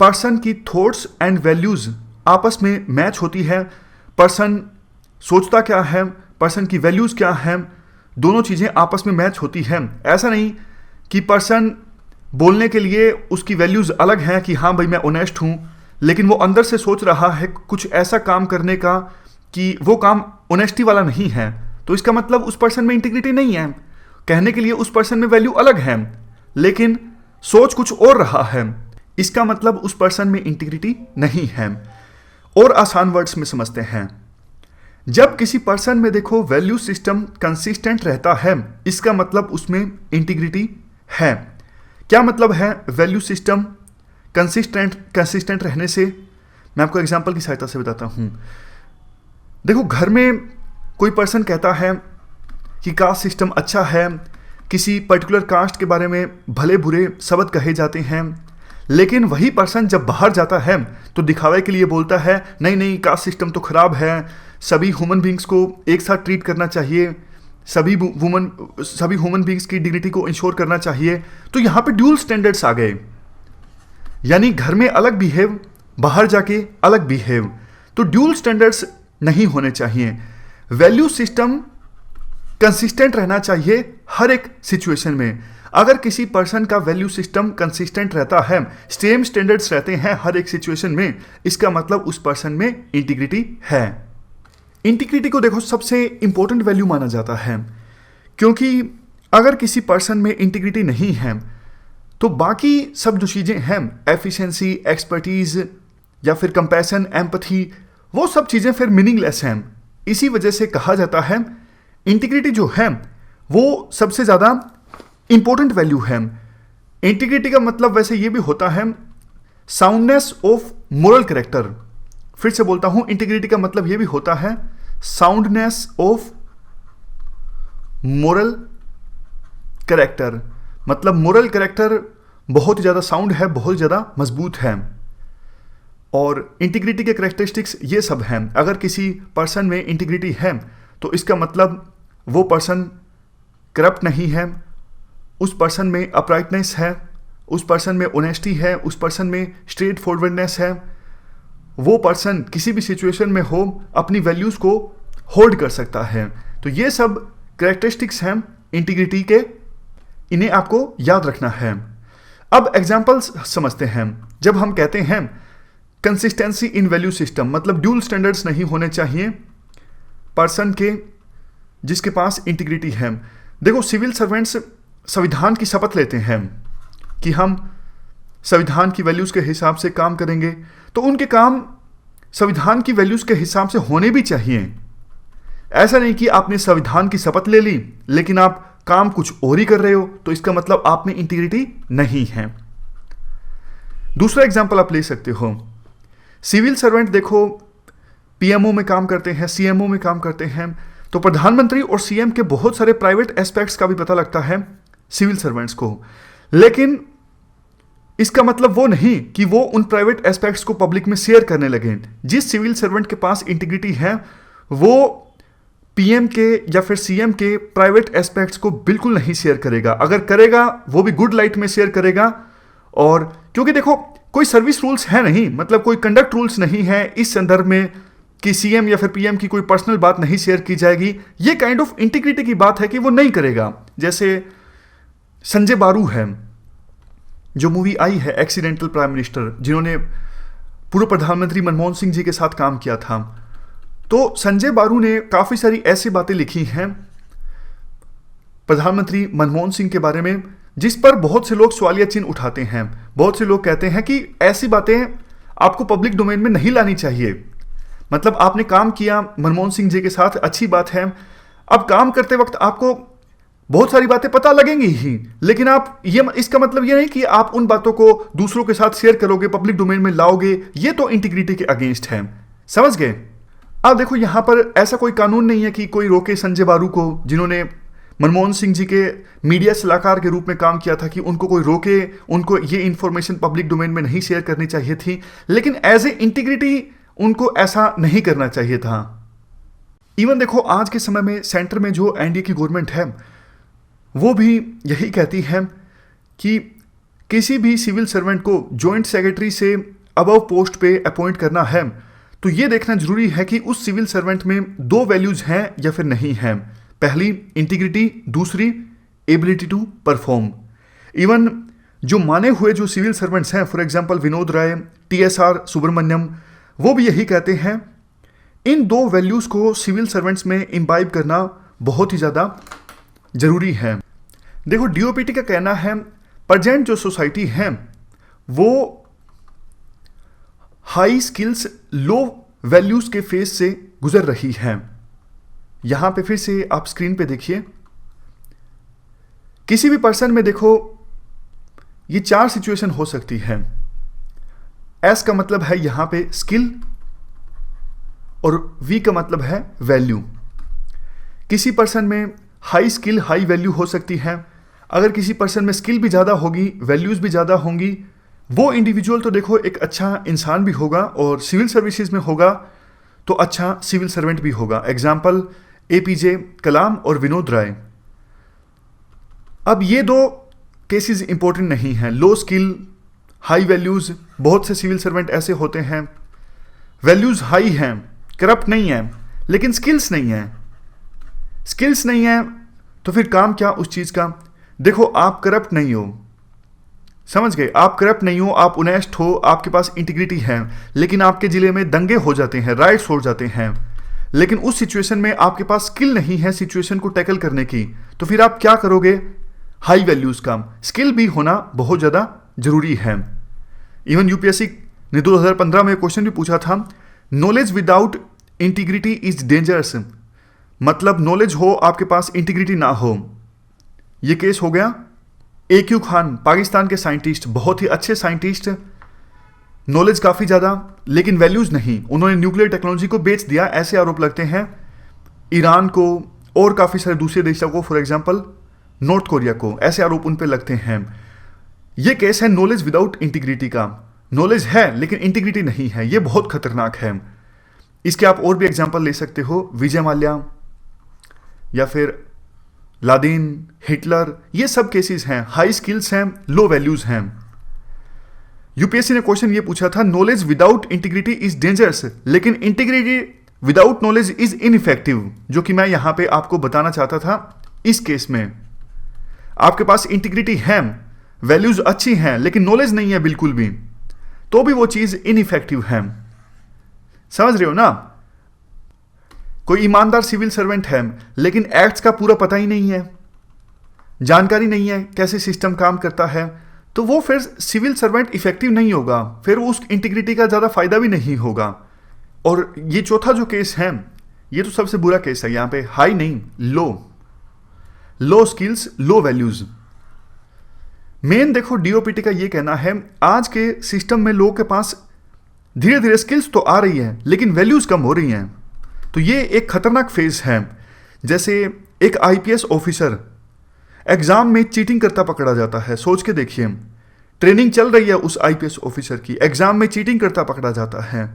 पर्सन की थॉट्स एंड वैल्यूज आपस में मैच होती है, पर्सन सोचता क्या है, पर्सन की वैल्यूज क्या है, दोनों चीज़ें आपस में मैच होती हैं। ऐसा नहीं कि पर्सन बोलने के लिए उसकी वैल्यूज अलग हैं कि हाँ भाई मैं ऑनेस्ट हूँ, लेकिन वो अंदर से सोच रहा है कुछ ऐसा काम करने का कि वो काम ऑनेस्टी वाला नहीं है, तो इसका मतलब उस पर्सन में इंटीग्रिटी नहीं है। कहने के लिए उस पर्सन में वैल्यू अलग है लेकिन सोच कुछ और रहा है, इसका मतलब उस पर्सन में इंटीग्रिटी नहीं है। और आसान वर्ड्स में समझते हैं, जब किसी पर्सन में देखो वैल्यू सिस्टम कंसिस्टेंट रहता है, इसका मतलब उसमें इंटीग्रिटी है। क्या मतलब है वैल्यू सिस्टम कंसिस्टेंट रहने से? मैं आपको एग्जांपल की सहायता से बताता हूं। देखो घर में कोई पर्सन कहता है कि कास्ट सिस्टम अच्छा है, किसी पर्टिकुलर कास्ट के बारे में भले बुरे शब्द कहे जाते हैं, लेकिन वही पर्सन जब बाहर जाता है तो दिखावे के लिए बोलता है नहीं नहीं कास्ट सिस्टम तो खराब है, सभी ह्यूमन बींग्स को एक साथ ट्रीट करना चाहिए, सभी ह्यूमन बींग्स की डिग्निटी को इंश्योर करना चाहिए। तो यहाँ पे ड्यूल स्टैंडर्ड्स आ गए, यानी घर में अलग बिहेव, बाहर जाके अलग बिहेव। तो ड्यूल स्टैंडर्ड्स नहीं होने चाहिए। वैल्यू सिस्टम कंसिस्टेंट रहना चाहिए हर एक सिचुएशन में। अगर किसी पर्सन का वैल्यू सिस्टम कंसिस्टेंट रहता है, सेम स्टैंडर्ड्स रहते हैं हर एक सिचुएशन में, इसका मतलब उस पर्सन में इंटीग्रिटी है। इंटीग्रिटी को देखो सबसे इंपॉर्टेंट वैल्यू माना जाता है, क्योंकि अगर किसी पर्सन में इंटीग्रिटी नहीं है तो बाकी सब जो चीज़ें हैं, एफिशिएंसी, एक्सपर्टीज या फिर कंपैशन, एम्पैथी, वो सब चीज़ें फिर मीनिंगलेस हैं। इसी वजह से कहा जाता है इंटीग्रिटी जो है वो सबसे ज़्यादा इंपॉर्टेंट वैल्यू है। इंटीग्रिटी का मतलब वैसे ये भी होता है साउंडनेस ऑफ मोरल कैरेक्टर। फिर से बोलता हूं, इंटीग्रिटी का मतलब ये भी होता है साउंडनेस ऑफ मोरल कैरेक्टर। मतलब मोरल कैरेक्टर बहुत ज़्यादा साउंड है, बहुत ज़्यादा मजबूत है। और इंटीग्रिटी के कैरेक्टरिस्टिक्स ये सब हैं। अगर किसी पर्सन में इंटीग्रिटी है तो इसका मतलब वो पर्सन करप्ट नहीं है, उस पर्सन में अपराइटनेस है, उस पर्सन में ऑनेस्टी है, उस पर्सन में स्ट्रेट फॉरवर्डनेस है। वो पर्सन किसी भी सिचुएशन में हो अपनी वैल्यूज़ को होल्ड कर सकता है। तो ये सब कैरेक्टरिस्टिक्स हैं इंटीग्रिटी के, इन्हें आपको याद रखना है। अब एग्जाम्पल्स समझते हैं। जब हम कहते हैं कंसिस्टेंसी इन वैल्यू सिस्टम, मतलब ड्यूल स्टैंडर्ड्स नहीं होने चाहिए पर्सन के जिसके पास इंटीग्रिटी है। देखो, सिविल सर्वेंट्स संविधान की शपथ लेते हैं कि हम संविधान की वैल्यूज़ के हिसाब से काम करेंगे, तो उनके काम संविधान की वैल्यूज़ के हिसाब से होने भी चाहिए। ऐसा नहीं कि आपने संविधान की शपथ ले ली लेकिन आप काम कुछ और ही कर रहे हो, तो इसका मतलब आप में इंटीग्रिटी नहीं है। दूसरा एग्जाम्पल आप ले सकते हो। सिविल सर्वेंट देखो पीएमओ में काम करते हैं, सीएमओ में काम करते हैं, तो प्रधानमंत्री और सीएम के बहुत सारे प्राइवेट एस्पेक्ट्स का भी पता लगता है सिविल सर्वेंट्स को। लेकिन इसका मतलब वो नहीं कि वो उन प्राइवेट एस्पेक्ट्स को पब्लिक में शेयर करने लगे। जिस सिविल सर्वेंट के पास इंटीग्रिटी है वो पीएम के या फिर सीएम के प्राइवेट एस्पेक्ट्स को बिल्कुल नहीं शेयर करेगा। अगर करेगा वो भी गुड लाइट में शेयर करेगा। और क्योंकि देखो कोई सर्विस रूल्स है नहीं, मतलब कोई कंडक्ट रूल्स नहीं है इस संदर्भ में कि सीएम या फिर पीएम की कोई पर्सनल बात नहीं शेयर की जाएगी। ये काइंड ऑफ इंटीग्रिटी की बात है कि वो नहीं करेगा। जैसे संजय बारू है, जो मूवी आई है एक्सीडेंटल प्राइम मिनिस्टर, जिन्होंने पूर्व प्रधानमंत्री मनमोहन सिंह जी के साथ काम किया था। तो संजय बारू ने काफ़ी सारी ऐसी बातें लिखी हैं प्रधानमंत्री मनमोहन सिंह के बारे में जिस पर बहुत से लोग सवालिया चिन्ह उठाते हैं। बहुत से लोग कहते हैं कि ऐसी बातें आपको पब्लिक डोमेन में नहीं लानी चाहिए। मतलब आपने काम किया मनमोहन सिंह जी के साथ, अच्छी बात है। अब काम करते वक्त आपको बहुत सारी बातें पता लगेंगी ही, लेकिन आप इसका मतलब ये नहीं कि आप उन बातों को दूसरों के साथ शेयर करोगे, पब्लिक डोमेन में लाओगे। ये तो इंटीग्रिटी के अगेंस्ट है। समझ गए? अब देखो यहां पर ऐसा कोई कानून नहीं है कि कोई रोके संजय बारू को, जिन्होंने मनमोहन सिंह जी के मीडिया सलाहकार के रूप में काम किया था, कि उनको कोई रोके, उनको ये इंफॉर्मेशन पब्लिक डोमेन में नहीं शेयर करनी चाहिए थी। लेकिन एज ए इंटीग्रिटी उनको ऐसा नहीं करना चाहिए था। इवन देखो आज के समय में सेंटर में जो एनडीए की गवर्नमेंट है वो भी यही कहती है कि किसी भी सिविल सर्वेंट को जॉइंट सेक्रेटरी से अबव पोस्ट पे अपॉइंट करना है तो ये देखना जरूरी है कि उस सिविल सर्वेंट में दो वैल्यूज हैं या फिर नहीं हैं। पहली इंटीग्रिटी, दूसरी एबिलिटी टू परफॉर्म। इवन जो माने हुए जो सिविल सर्वेंट्स हैं, for example Vinod Rai, TSR Subramanyam, वो भी यही कहते हैं इन दो वैल्यूज को सिविल सर्वेंट्स में इम्बाइब करना बहुत ही ज़्यादा जरूरी है। देखो डीओपीटी का कहना है प्रेजेंट जो सोसाइटी है वो हाई स्किल्स लो वैल्यूज के फेज से गुजर रही है। यहां पे फिर से आप स्क्रीन पे देखिए, किसी भी पर्सन में देखो ये चार सिचुएशन हो सकती है। एस का मतलब है यहां पे स्किल और वी का मतलब है वैल्यू। किसी पर्सन में हाई स्किल हाई वैल्यू हो सकती है। अगर किसी पर्सन में स्किल भी ज़्यादा होगी, वैल्यूज़ भी ज़्यादा होंगी, वो इंडिविजुअल तो देखो एक अच्छा इंसान भी होगा और सिविल सर्विसेज में होगा तो अच्छा सिविल सर्वेंट भी होगा। एग्जाम्पल एपीजे कलाम और विनोद राय। अब ये दो केसेस इंपॉर्टेंट नहीं हैं। लो स्किल हाई वैल्यूज़, बहुत से सिविल सर्वेंट ऐसे होते हैं वैल्यूज़ हाई हैं, करप्ट नहीं है, लेकिन स्किल्स नहीं है। स्किल्स नहीं है तो फिर काम क्या उस चीज़ का। देखो आप करप्ट नहीं हो, समझ गए, आप करप्ट नहीं हो, आप ऑनेस्ट हो, आपके पास इंटीग्रिटी है, लेकिन आपके ज़िले में दंगे हो जाते हैं, राइट्स हो जाते हैं, लेकिन उस सिचुएशन में आपके पास स्किल नहीं है सिचुएशन को टैकल करने की, तो फिर आप क्या करोगे? हाई वैल्यूज़ का। स्किल भी होना बहुत ज़्यादा जरूरी है। इवन यूपीएससी ने 2015 में क्वेश्चन भी पूछा था knowledge without integrity is dangerous, मतलब नॉलेज हो आपके पास, इंटीग्रिटी ना हो। ये केस हो गया AQ खान, पाकिस्तान के साइंटिस्ट, बहुत ही अच्छे साइंटिस्ट, नॉलेज काफ़ी ज़्यादा लेकिन वैल्यूज़ नहीं। उन्होंने न्यूक्लियर टेक्नोलॉजी को बेच दिया, ऐसे आरोप लगते हैं ईरान को और काफ़ी सारे दूसरे देशों को, फॉर एग्जांपल नॉर्थ कोरिया को, ऐसे आरोप उन पे लगते हैं। ये केस है नॉलेज विदाउट इंटीग्रिटी का। नॉलेज है लेकिन इंटीग्रिटी नहीं है, ये बहुत खतरनाक है। इसके आप और भी एग्जांपल ले सकते हो, विजय माल्या या फिर लादेन, हिटलर, ये सब केसेस हैं। हाई स्किल्स हैं, लो वैल्यूज हैं। यूपीएससी ने क्वेश्चन ये पूछा था, knowledge without integrity is dangerous, लेकिन integrity without knowledge is ineffective, जो कि मैं यहां पे आपको बताना चाहता था। इस केस में आपके पास इंटीग्रिटी है, वैल्यूज अच्छी हैं, लेकिन नॉलेज नहीं है बिल्कुल भी, तो भी वो चीज इनइफेक्टिव है। समझ रहे हो ना? कोई ईमानदार सिविल सर्वेंट है लेकिन एक्ट्स का पूरा पता ही नहीं है, जानकारी नहीं है कैसे सिस्टम काम करता है, तो वो फिर सिविल सर्वेंट इफेक्टिव नहीं होगा, फिर उस इंटीग्रिटी का ज़्यादा फायदा भी नहीं होगा। और ये चौथा जो केस है, ये तो सबसे बुरा केस है यहाँ पे, हाई नहीं, लो स्किल्स, लो वैल्यूज। मेन देखो डीओपीटी का ये कहना है, आज के सिस्टम में लोगों के पास धीरे धीरे स्किल्स तो आ रही है लेकिन वैल्यूज कम हो रही हैं। तो ये एक खतरनाक फेज है। जैसे एक आईपीएस ऑफिसर एग्जाम में चीटिंग करता पकड़ा जाता है, सोच के देखिए, ट्रेनिंग चल रही है उस आईपीएस ऑफिसर की, एग्जाम में चीटिंग करता पकड़ा जाता है।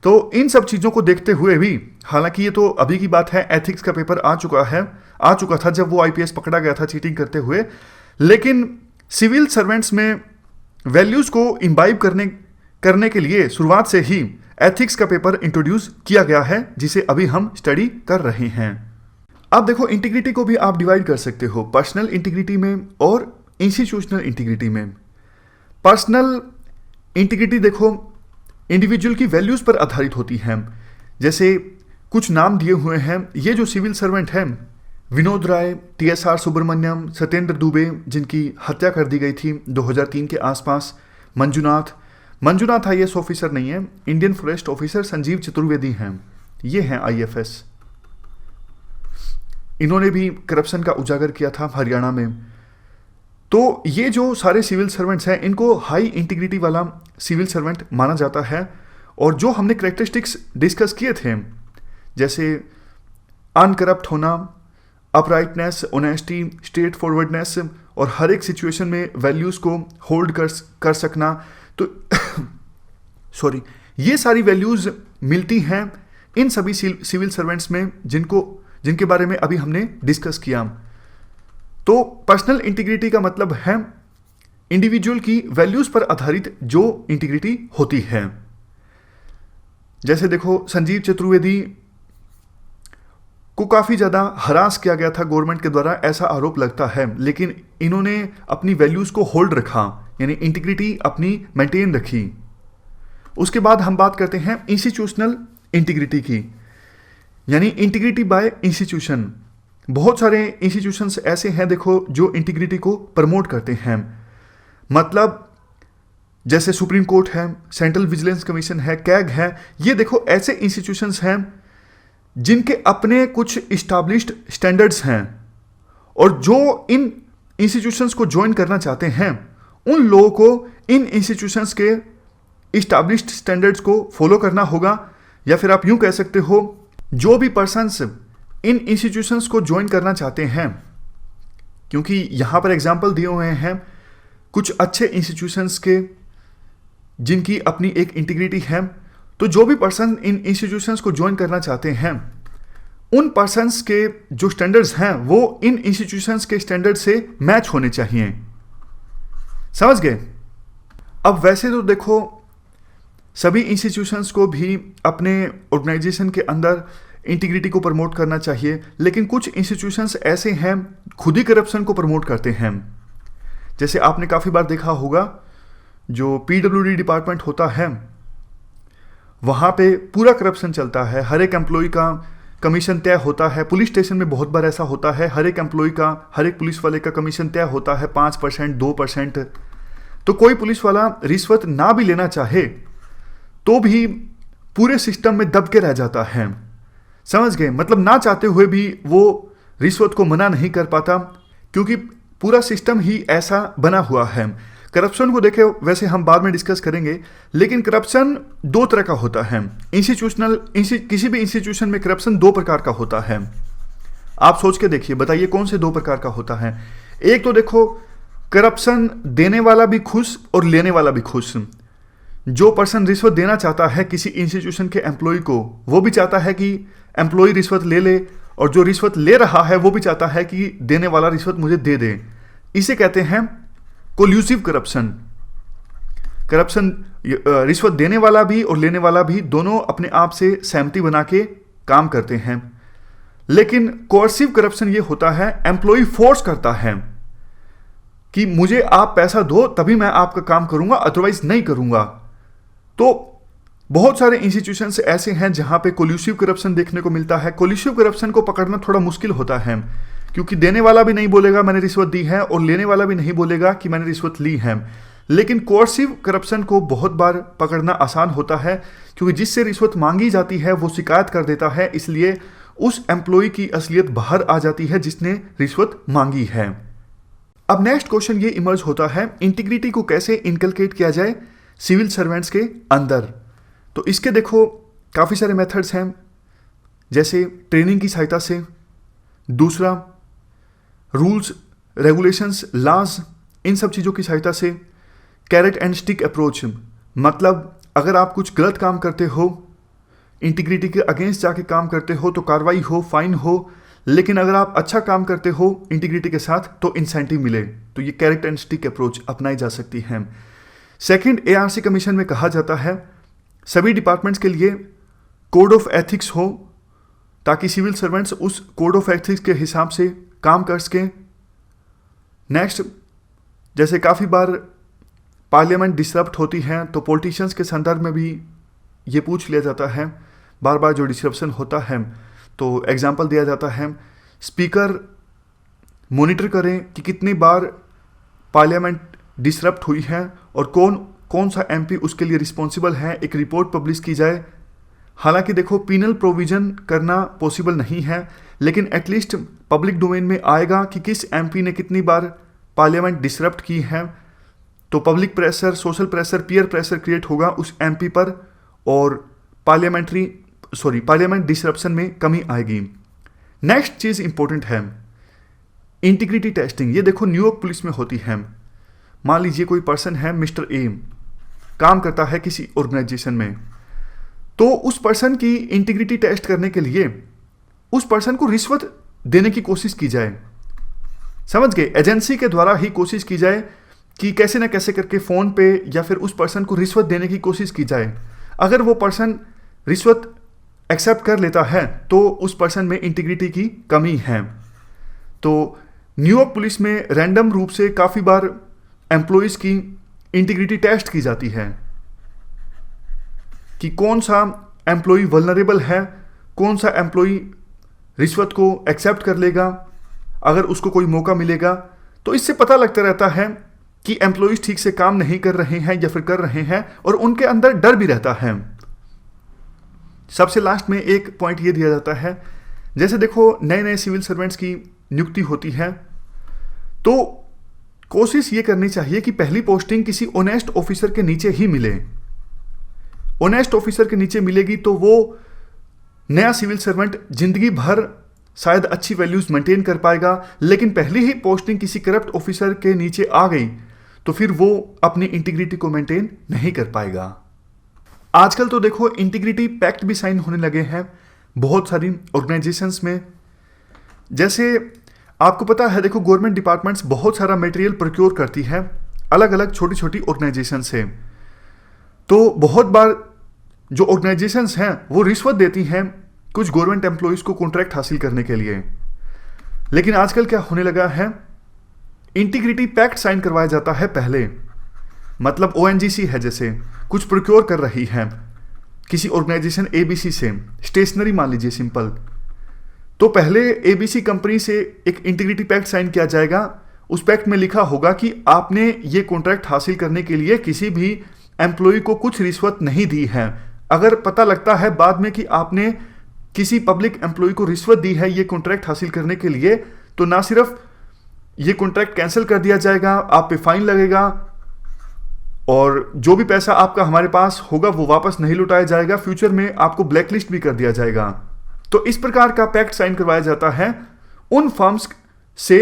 तो इन सब चीज़ों को देखते हुए भी, हालांकि ये तो अभी की बात है, एथिक्स का पेपर आ चुका था जब वो आईपीएस पकड़ा गया था चीटिंग करते हुए, लेकिन सिविल सर्वेंट्स में वैल्यूज को इम्बाइब करने के लिए शुरुआत से ही एथिक्स का पेपर इंट्रोड्यूस किया गया है, जिसे अभी हम स्टडी कर रहे हैं। अब देखो इंटीग्रिटी को भी आप डिवाइड कर सकते हो पर्सनल इंटीग्रिटी में और इंस्टीट्यूशनल इंटीग्रिटी में। पर्सनल इंटीग्रिटी देखो इंडिविजुअल की वैल्यूज पर आधारित होती है। जैसे कुछ नाम दिए हुए हैं, ये जो सिविल सर्वेंट हैं, विनोद राय, TSR सुब्रमण्यम, सत्येंद्र दुबे, जिनकी हत्या कर दी गई थी 2003 के आसपास, मंजुनाथ IAS ऑफिसर नहीं है, Indian forest officer Sanjeev Chaturvedi हैं, ये हैं IFS। इन्होंने भी करप्शन का उजागर किया था हरियाणा में। तो ये जो सारे सिविल सर्वेंट्स हैं, इनको हाई इंटीग्रिटी वाला सिविल सर्वेंट माना जाता है। और जो हमने कैरेक्टरिस्टिक्स डिस्कस किए थे, जैसे अनकरप्ट होना, अपराइटनेस, ऑनेस्टी, स्ट्रेट फॉरवर्डनेस, और हर एक सिचुएशन में वैल्यूज को होल्ड कर सकना, तो सॉरी, ये सारी वैल्यूज मिलती हैं इन सभी सिविल सर्वेंट्स में जिनके बारे में अभी हमने डिस्कस किया। तो पर्सनल इंटीग्रिटी का मतलब है इंडिविजुअल की वैल्यूज पर आधारित जो इंटीग्रिटी होती है। जैसे देखो संजीव चतुर्वेदी को काफ़ी ज़्यादा हरास किया गया था गवर्नमेंट के द्वारा, ऐसा आरोप लगता है, लेकिन इन्होंने अपनी वैल्यूज़ को होल्ड रखा, यानी इंटीग्रिटी अपनी मेंटेन रखी। उसके बाद हम बात करते हैं इंस्टीट्यूशनल इंटीग्रिटी की, यानी इंटीग्रिटी बाय इंस्टीट्यूशन। बहुत सारे इंस्टीट्यूशंस ऐसे हैं देखो जो इंटीग्रिटी को प्रमोट करते हैं, मतलब जैसे सुप्रीम कोर्ट है, सेंट्रल विजिलेंस कमीशन है, कैग है, ये देखो ऐसे इंस्टीट्यूशंस हैं जिनके अपने कुछ इस्टाब्लिश्ड स्टैंडर्ड्स हैं, और जो इन इंस्टीट्यूशंस को ज्वाइन करना चाहते हैं उन लोगों को इन इंस्टीट्यूशंस के इस्टाब्लिश्ड स्टैंडर्ड्स को फॉलो करना होगा। या फिर आप यूं कह सकते हो, जो भी पर्सन्स इन इंस्टीट्यूशंस को ज्वाइन करना चाहते हैं, क्योंकि यहां पर एग्जाम्पल दिए हुए हैं कुछ अच्छे इंस्टीट्यूशंस के जिनकी अपनी एक इंटीग्रिटी है, तो जो भी पर्सन इन इंस्टीट्यूशंस को ज्वाइन करना चाहते हैं उन पर्सन्स के जो स्टैंडर्ड्स हैं वो इन इंस्टीट्यूशंस के स्टैंडर्ड से मैच होने चाहिए। समझ गए? अब वैसे तो देखो सभी इंस्टीट्यूशंस को भी अपने ऑर्गेनाइजेशन के अंदर इंटीग्रिटी को प्रमोट करना चाहिए, लेकिन कुछ इंस्टीट्यूशंस ऐसे हैं खुद ही करप्शन को प्रमोट करते हैं। जैसे आपने काफ़ी बार देखा होगा जो PWD डिपार्टमेंट होता है, वहाँ पे पूरा करप्शन चलता है, हर एक एम्प्लॉय का कमीशन तय होता है। पुलिस स्टेशन में बहुत बार ऐसा होता है, हर एक एम्प्लॉय का, हर एक पुलिस वाले का कमीशन तय होता है 5%, 2%। तो कोई पुलिस वाला रिश्वत ना भी लेना चाहे तो भी पूरे सिस्टम में दब के रह जाता है। समझ गए? मतलब ना चाहते हुए भी वो रिश्वत को मना नहीं कर पाता, क्योंकि पूरा सिस्टम ही ऐसा बना हुआ है। करप्शन को देखे वैसे हम बाद में डिस्कस करेंगे, लेकिन करप्शन दो तरह का होता है। किसी भी इंस्टीट्यूशन में करप्शन दो प्रकार का होता है। आप सोच के देखिए, बताइए कौन से दो प्रकार का होता है। एक तो देखो, करप्शन देने वाला भी खुश और लेने वाला भी खुश। जो पर्सन रिश्वत देना चाहता है किसी इंस्टीट्यूशन के एम्प्लॉय को, वो भी चाहता है कि एम्प्लॉय रिश्वत ले ले, और जो रिश्वत ले रहा है वो भी चाहता है कि देने वाला रिश्वत मुझे दे दे। इसे कहते हैं कोल्यूसिव करप्शन। रिश्वत देने वाला भी और लेने वाला भी दोनों अपने आप से सहमति बना के काम करते हैं। लेकिन कोर्सिव करप्शन ये होता है, एम्प्लॉय फोर्स करता है कि मुझे आप पैसा दो तभी मैं आपका काम करूंगा, अदरवाइज नहीं करूंगा। तो बहुत सारे इंस्टीट्यूशंस ऐसे हैं जहां पे कोल्यूसिव करप्शन देखने को मिलता है। कोल्यूसिव करप्शन को पकड़ना थोड़ा मुश्किल होता है, क्योंकि देने वाला भी नहीं बोलेगा मैंने रिश्वत दी है, और लेने वाला भी नहीं बोलेगा कि मैंने रिश्वत ली है। लेकिन कोर्सिव करप्शन को बहुत बार पकड़ना आसान होता है, क्योंकि जिससे रिश्वत मांगी जाती है वो शिकायत कर देता है, इसलिए उस एम्प्लॉय की असलियत बाहर आ जाती है जिसने रिश्वत मांगी है। अब नेक्स्ट क्वेश्चन ये इमर्ज होता है, इंटीग्रिटी को कैसे इनकलकेट किया जाए सिविल सर्वेंट्स के अंदर। तो इसके देखो काफ़ी सारे मेथड्स हैं, जैसे ट्रेनिंग की सहायता से, दूसरा रूल्स रेगुलेशंस लॉज इन सब चीज़ों की सहायता से, कैरेट एंड स्टिक अप्रोच, मतलब अगर आप कुछ गलत काम करते हो, इंटीग्रिटी के अगेंस्ट जाके काम करते हो तो कार्रवाई हो, फाइन हो, लेकिन अगर आप अच्छा काम करते हो इंटीग्रिटी के साथ तो इंसेंटिव मिले। तो ये कैरेट एंड स्टिक अप्रोच अपनाई जा सकती है। सेकंड, एआरसी कमीशन में कहा जाता है सभी डिपार्टमेंट्स के लिए कोड ऑफ एथिक्स हो, ताकि सिविल सर्वेंट्स उस कोड ऑफ एथिक्स के हिसाब से काम कर सकें। नेक्स्ट, जैसे काफ़ी बार पार्लियामेंट डिसरप्ट होती है तो पॉलिटिशियंस के संदर्भ में भी ये पूछ लिया जाता है बार बार जो डिसरप्शन होता है, तो एग्जाम्पल दिया जाता है स्पीकर मॉनिटर करें कि कितनी बार पार्लियामेंट डिसरप्ट हुई है और कौन सा एमपी उसके लिए रिस्पॉन्सिबल है, एक रिपोर्ट पब्लिश की जाए। हालांकि देखो पिनल प्रोविजन करना पॉसिबल नहीं है, लेकिन एटलीस्ट पब्लिक डोमेन में आएगा कि किस एमपी ने कितनी बार पार्लियामेंट डिसरप्ट की है, तो public pressure, social pressure, peer pressure create होगा उस एमपी पर और पार्लियामेंट डिसरप्शन में कमी आएगी। नेक्स्ट चीज़ इंपॉर्टेंट है इंटीग्रिटी टेस्टिंग। ये देखो न्यूयॉर्क पुलिस में होती है। मान लीजिए कोई पर्सन है मिस्टर ए, काम करता है किसी ऑर्गेनाइजेशन में, तो उस पर्सन की इंटीग्रिटी टेस्ट करने के लिए उस पर्सन को रिश्वत देने की कोशिश की जाए। समझ गए? एजेंसी के द्वारा ही कोशिश की जाए कि कैसे ना कैसे करके फ़ोन पे या फिर उस पर्सन को रिश्वत देने की कोशिश की जाए। अगर वो पर्सन रिश्वत एक्सेप्ट कर लेता है तो उस पर्सन में इंटीग्रिटी की कमी है। तो न्यूयॉर्क पुलिस में रैंडम रूप से काफ़ी बार एम्प्लॉयज़ की इंटीग्रिटी टेस्ट की जाती है कि कौन सा एम्प्लॉय वल्नरेबल है, कौन सा एम्प्लॉय रिश्वत को एक्सेप्ट कर लेगा अगर उसको कोई मौका मिलेगा। तो इससे पता लगता रहता है कि एम्प्लॉयज़ ठीक से काम नहीं कर रहे हैं या फिर कर रहे हैं, और उनके अंदर डर भी रहता है। सबसे लास्ट में एक पॉइंट ये दिया जाता है, जैसे देखो नए नए सिविल सर्वेंट्स की नियुक्ति होती है तो कोशिश ये करनी चाहिए कि पहली पोस्टिंग किसी ऑनेस्ट ऑफिसर के नीचे ही मिले। ऑनेस्ट ऑफिसर के नीचे मिलेगी तो वो नया सिविल सर्वेंट जिंदगी भर शायद अच्छी वैल्यूज मेंटेन कर पाएगा, लेकिन पहली ही पोस्टिंग किसी करप्ट ऑफिसर के नीचे आ गई तो फिर वो अपनी इंटीग्रिटी को मेंटेन नहीं कर पाएगा। आजकल तो देखो इंटीग्रिटी पैक्ट भी साइन होने लगे हैं बहुत सारी ऑर्गेनाइजेशंस में। जैसे आपको पता है, देखो गवर्नमेंट डिपार्टमेंट्स बहुत सारा मटेरियल प्रोक्योर करती है अलग अलग छोटी छोटी ऑर्गेनाइजेशन से। तो बहुत बार जो ऑर्गेनाइजेशंस हैं वो रिश्वत देती हैं कुछ गवर्नमेंट एम्प्लॉयज़ को कॉन्ट्रैक्ट हासिल करने के लिए। लेकिन आजकल क्या होने लगा है, इंटीग्रिटी पैक्ट साइन करवाया जाता है पहले। मतलब ओएनजीसी है जैसे कुछ प्रोक्योर कर रही है किसी ऑर्गेनाइजेशन एबीसी से, स्टेशनरी मान लीजिए सिंपल, तो पहले एबीसी कंपनी से एक इंटीग्रिटी पैक्ट साइन किया जाएगा। उस पैक्ट में लिखा होगा कि आपने ये कॉन्ट्रैक्ट हासिल करने के लिए किसी भी एम्प्लॉय को कुछ रिश्वत नहीं दी है। अगर पता लगता है बाद में कि आपने किसी पब्लिक एम्प्लॉय को रिश्वत दी है ये कॉन्ट्रैक्ट हासिल करने के लिए, तो ना सिर्फ ये कॉन्ट्रैक्ट कैंसिल कर दिया जाएगा, आप पे फाइन लगेगा और जो भी पैसा आपका हमारे पास होगा वो वापस नहीं लौटाया जाएगा, फ्यूचर में आपको ब्लैकलिस्ट भी कर दिया जाएगा। तो इस प्रकार का पैक्ट साइन करवाया जाता है उन फर्म्स से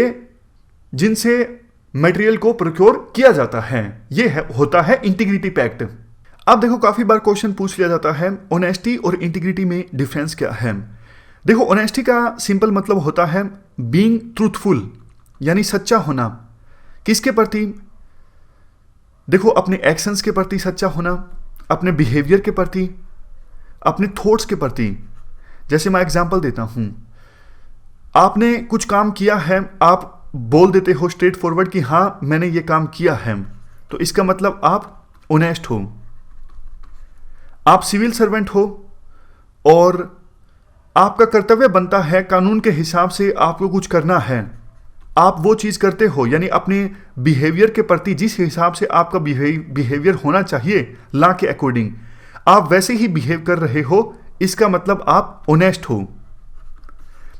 जिनसे मटेरियल को प्रोक्योर किया जाता है। यह होता है इंटीग्रिटी पैक्ट। अब देखो काफी बार क्वेश्चन पूछ लिया जाता है ऑनेस्टी और इंटीग्रिटी में डिफरेंस क्या है। देखो ऑनेस्टी का सिंपल मतलब होता है बीइंग ट्रूथफुल, यानी सच्चा होना। किसके प्रति? देखो अपने एक्शंस के प्रति सच्चा होना, अपने बिहेवियर के प्रति, अपने थॉट्स के प्रति। जैसे मैं एग्जांपल देता हूं, आपने कुछ काम किया है, आप बोल देते हो स्ट्रेट फॉरवर्ड कि हां मैंने ये काम किया है, तो इसका मतलब आप ऑनेस्ट हो। आप सिविल सर्वेंट हो और आपका कर्तव्य बनता है कानून के हिसाब से आपको कुछ करना है, आप वो चीज करते हो, यानी अपने बिहेवियर के प्रति जिस हिसाब से आपका बिहेवियर होना चाहिए लॉ के अकॉर्डिंग आप वैसे ही बिहेव कर रहे हो, इसका मतलब आप ऑनेस्ट हो।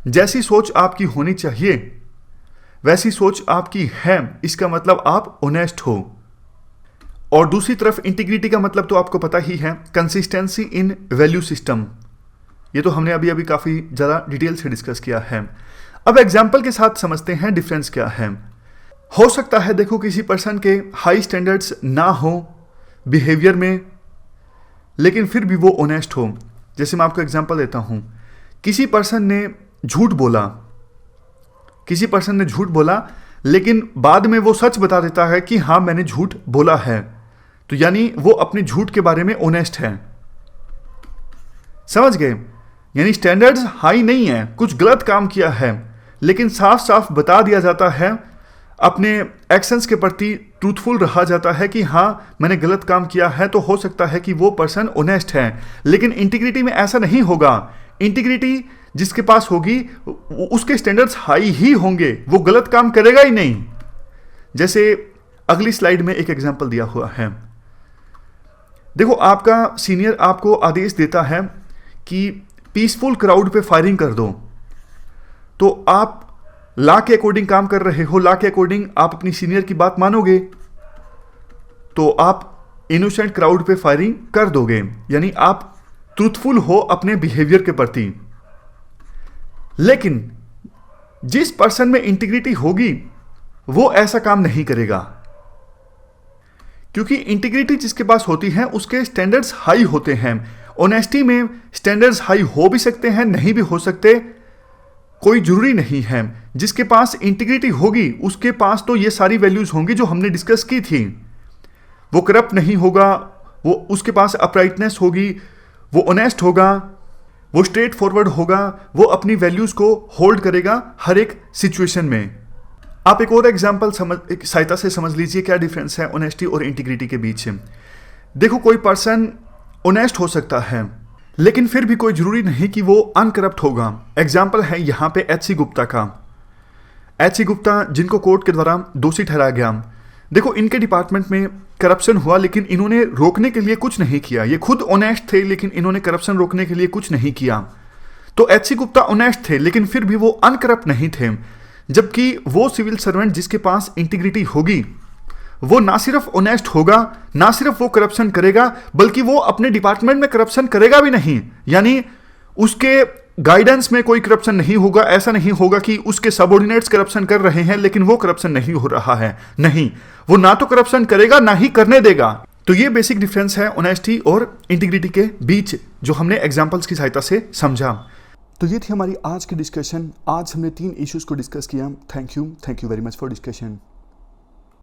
जैसी सोच आपकी होनी चाहिए वैसी सोच आपकी है, इसका मतलब आप ऑनेस्ट हो। और दूसरी तरफ इंटीग्रिटी का मतलब तो आपको पता ही है, कंसिस्टेंसी इन वैल्यू सिस्टम। ये तो हमने अभी काफी ज्यादा डिटेल से डिस्कस किया है। अब एग्जाम्पल के साथ समझते हैं डिफरेंस क्या है। हो सकता है देखो किसी पर्सन के हाई स्टैंडर्ड्स ना हो बिहेवियर में, लेकिन फिर भी वो ऑनेस्ट हो। जैसे मैं आपको एग्जांपल देता हूं, किसी पर्सन ने झूठ बोला लेकिन बाद में वो सच बता देता है कि हाँ मैंने झूठ बोला है, तो यानी वो अपने झूठ के बारे में ऑनेस्ट है। समझ गए? यानी स्टैंडर्ड्स हाई नहीं है, कुछ गलत काम किया है लेकिन साफ साफ बता दिया जाता है, अपने एक्शंस के प्रति ट्रूथफुल रहा जाता है कि हाँ मैंने गलत काम किया है, तो हो सकता है कि वो पर्सन ऑनेस्ट है। लेकिन इंटीग्रिटी में ऐसा नहीं होगा। इंटीग्रिटी जिसके पास होगी उसके स्टैंडर्ड्स हाई ही होंगे, वो गलत काम करेगा ही नहीं। जैसे अगली स्लाइड में एक एग्जांपल दिया हुआ है। देखो आपका सीनियर आपको आदेश देता है कि पीसफुल क्राउड पे फायरिंग कर दो, तो आप लॉ के अकॉर्डिंग काम कर रहे हो, लॉ के अकॉर्डिंग आप अपनी सीनियर की बात मानोगे, तो आप इनोसेंट क्राउड पे फायरिंग कर दोगे, यानी आप ट्रूथफुल हो अपने बिहेवियर के प्रति। लेकिन जिस पर्सन में इंटीग्रिटी होगी वो ऐसा काम नहीं करेगा, क्योंकि इंटीग्रिटी जिसके पास होती है उसके स्टैंडर्ड्स हाई होते हैं। ऑनेस्टी में स्टैंडर्ड्स हाई हो भी सकते हैं, नहीं भी हो सकते, कोई जरूरी नहीं है। जिसके पास इंटीग्रिटी होगी उसके पास तो ये सारी वैल्यूज होंगी जो हमने डिस्कस की थी। वो करप्ट नहीं होगा, वो उसके पास अपराइटनेस होगी, वो ऑनेस्ट होगा, वो स्ट्रेट फॉरवर्ड होगा, वो अपनी वैल्यूज को होल्ड करेगा हर एक सिचुएशन में। आप एक और एग्जांपल सहायता से समझ लीजिए क्या डिफरेंस है ऑनेस्टी और इंटीग्रिटी के बीच। देखो कोई पर्सन ऑनेस्ट हो सकता है लेकिन फिर भी कोई जरूरी नहीं कि वो अनकरप्ट होगा। एग्जाम्पल है यहाँ पे एच.सी. गुप्ता का। एच.सी. गुप्ता जिनको कोर्ट के द्वारा दोषी ठहराया गया। देखो इनके डिपार्टमेंट में करप्शन हुआ लेकिन इन्होंने रोकने के लिए कुछ नहीं किया। ये खुद ऑनेस्ट थे लेकिन इन्होंने करप्शन रोकने के लिए कुछ नहीं किया। तो एच.सी. गुप्ता ऑनेस्ट थे लेकिन फिर भी वो अनकरप्ट नहीं थे। जबकि वो सिविल सर्वेंट जिसके पास इंटीग्रिटी होगी वो ना सिर्फ ऑनेस्ट होगा, ना सिर्फ वो करप्शन करेगा, बल्कि वो अपने डिपार्टमेंट में करप्शन करेगा भी नहीं। यानी उसके गाइडेंस में कोई करप्शन नहीं होगा। ऐसा नहीं होगा कि उसके सबऑर्डिनेट्स करप्शन कर रहे हैं लेकिन वो करप्शन नहीं हो रहा है। नहीं, वो ना तो करप्शन करेगा ना ही करने देगा। तो ये बेसिक डिफरेंस है ऑनेस्टी और इंटीग्रिटी के बीच, जो हमने एग्जाम्पल्स की सहायता से समझा। तो ये थी हमारी आज की डिस्कशन। आज हमने 3 इश्यूज को डिस्कस किया। Thank you very much for discussion.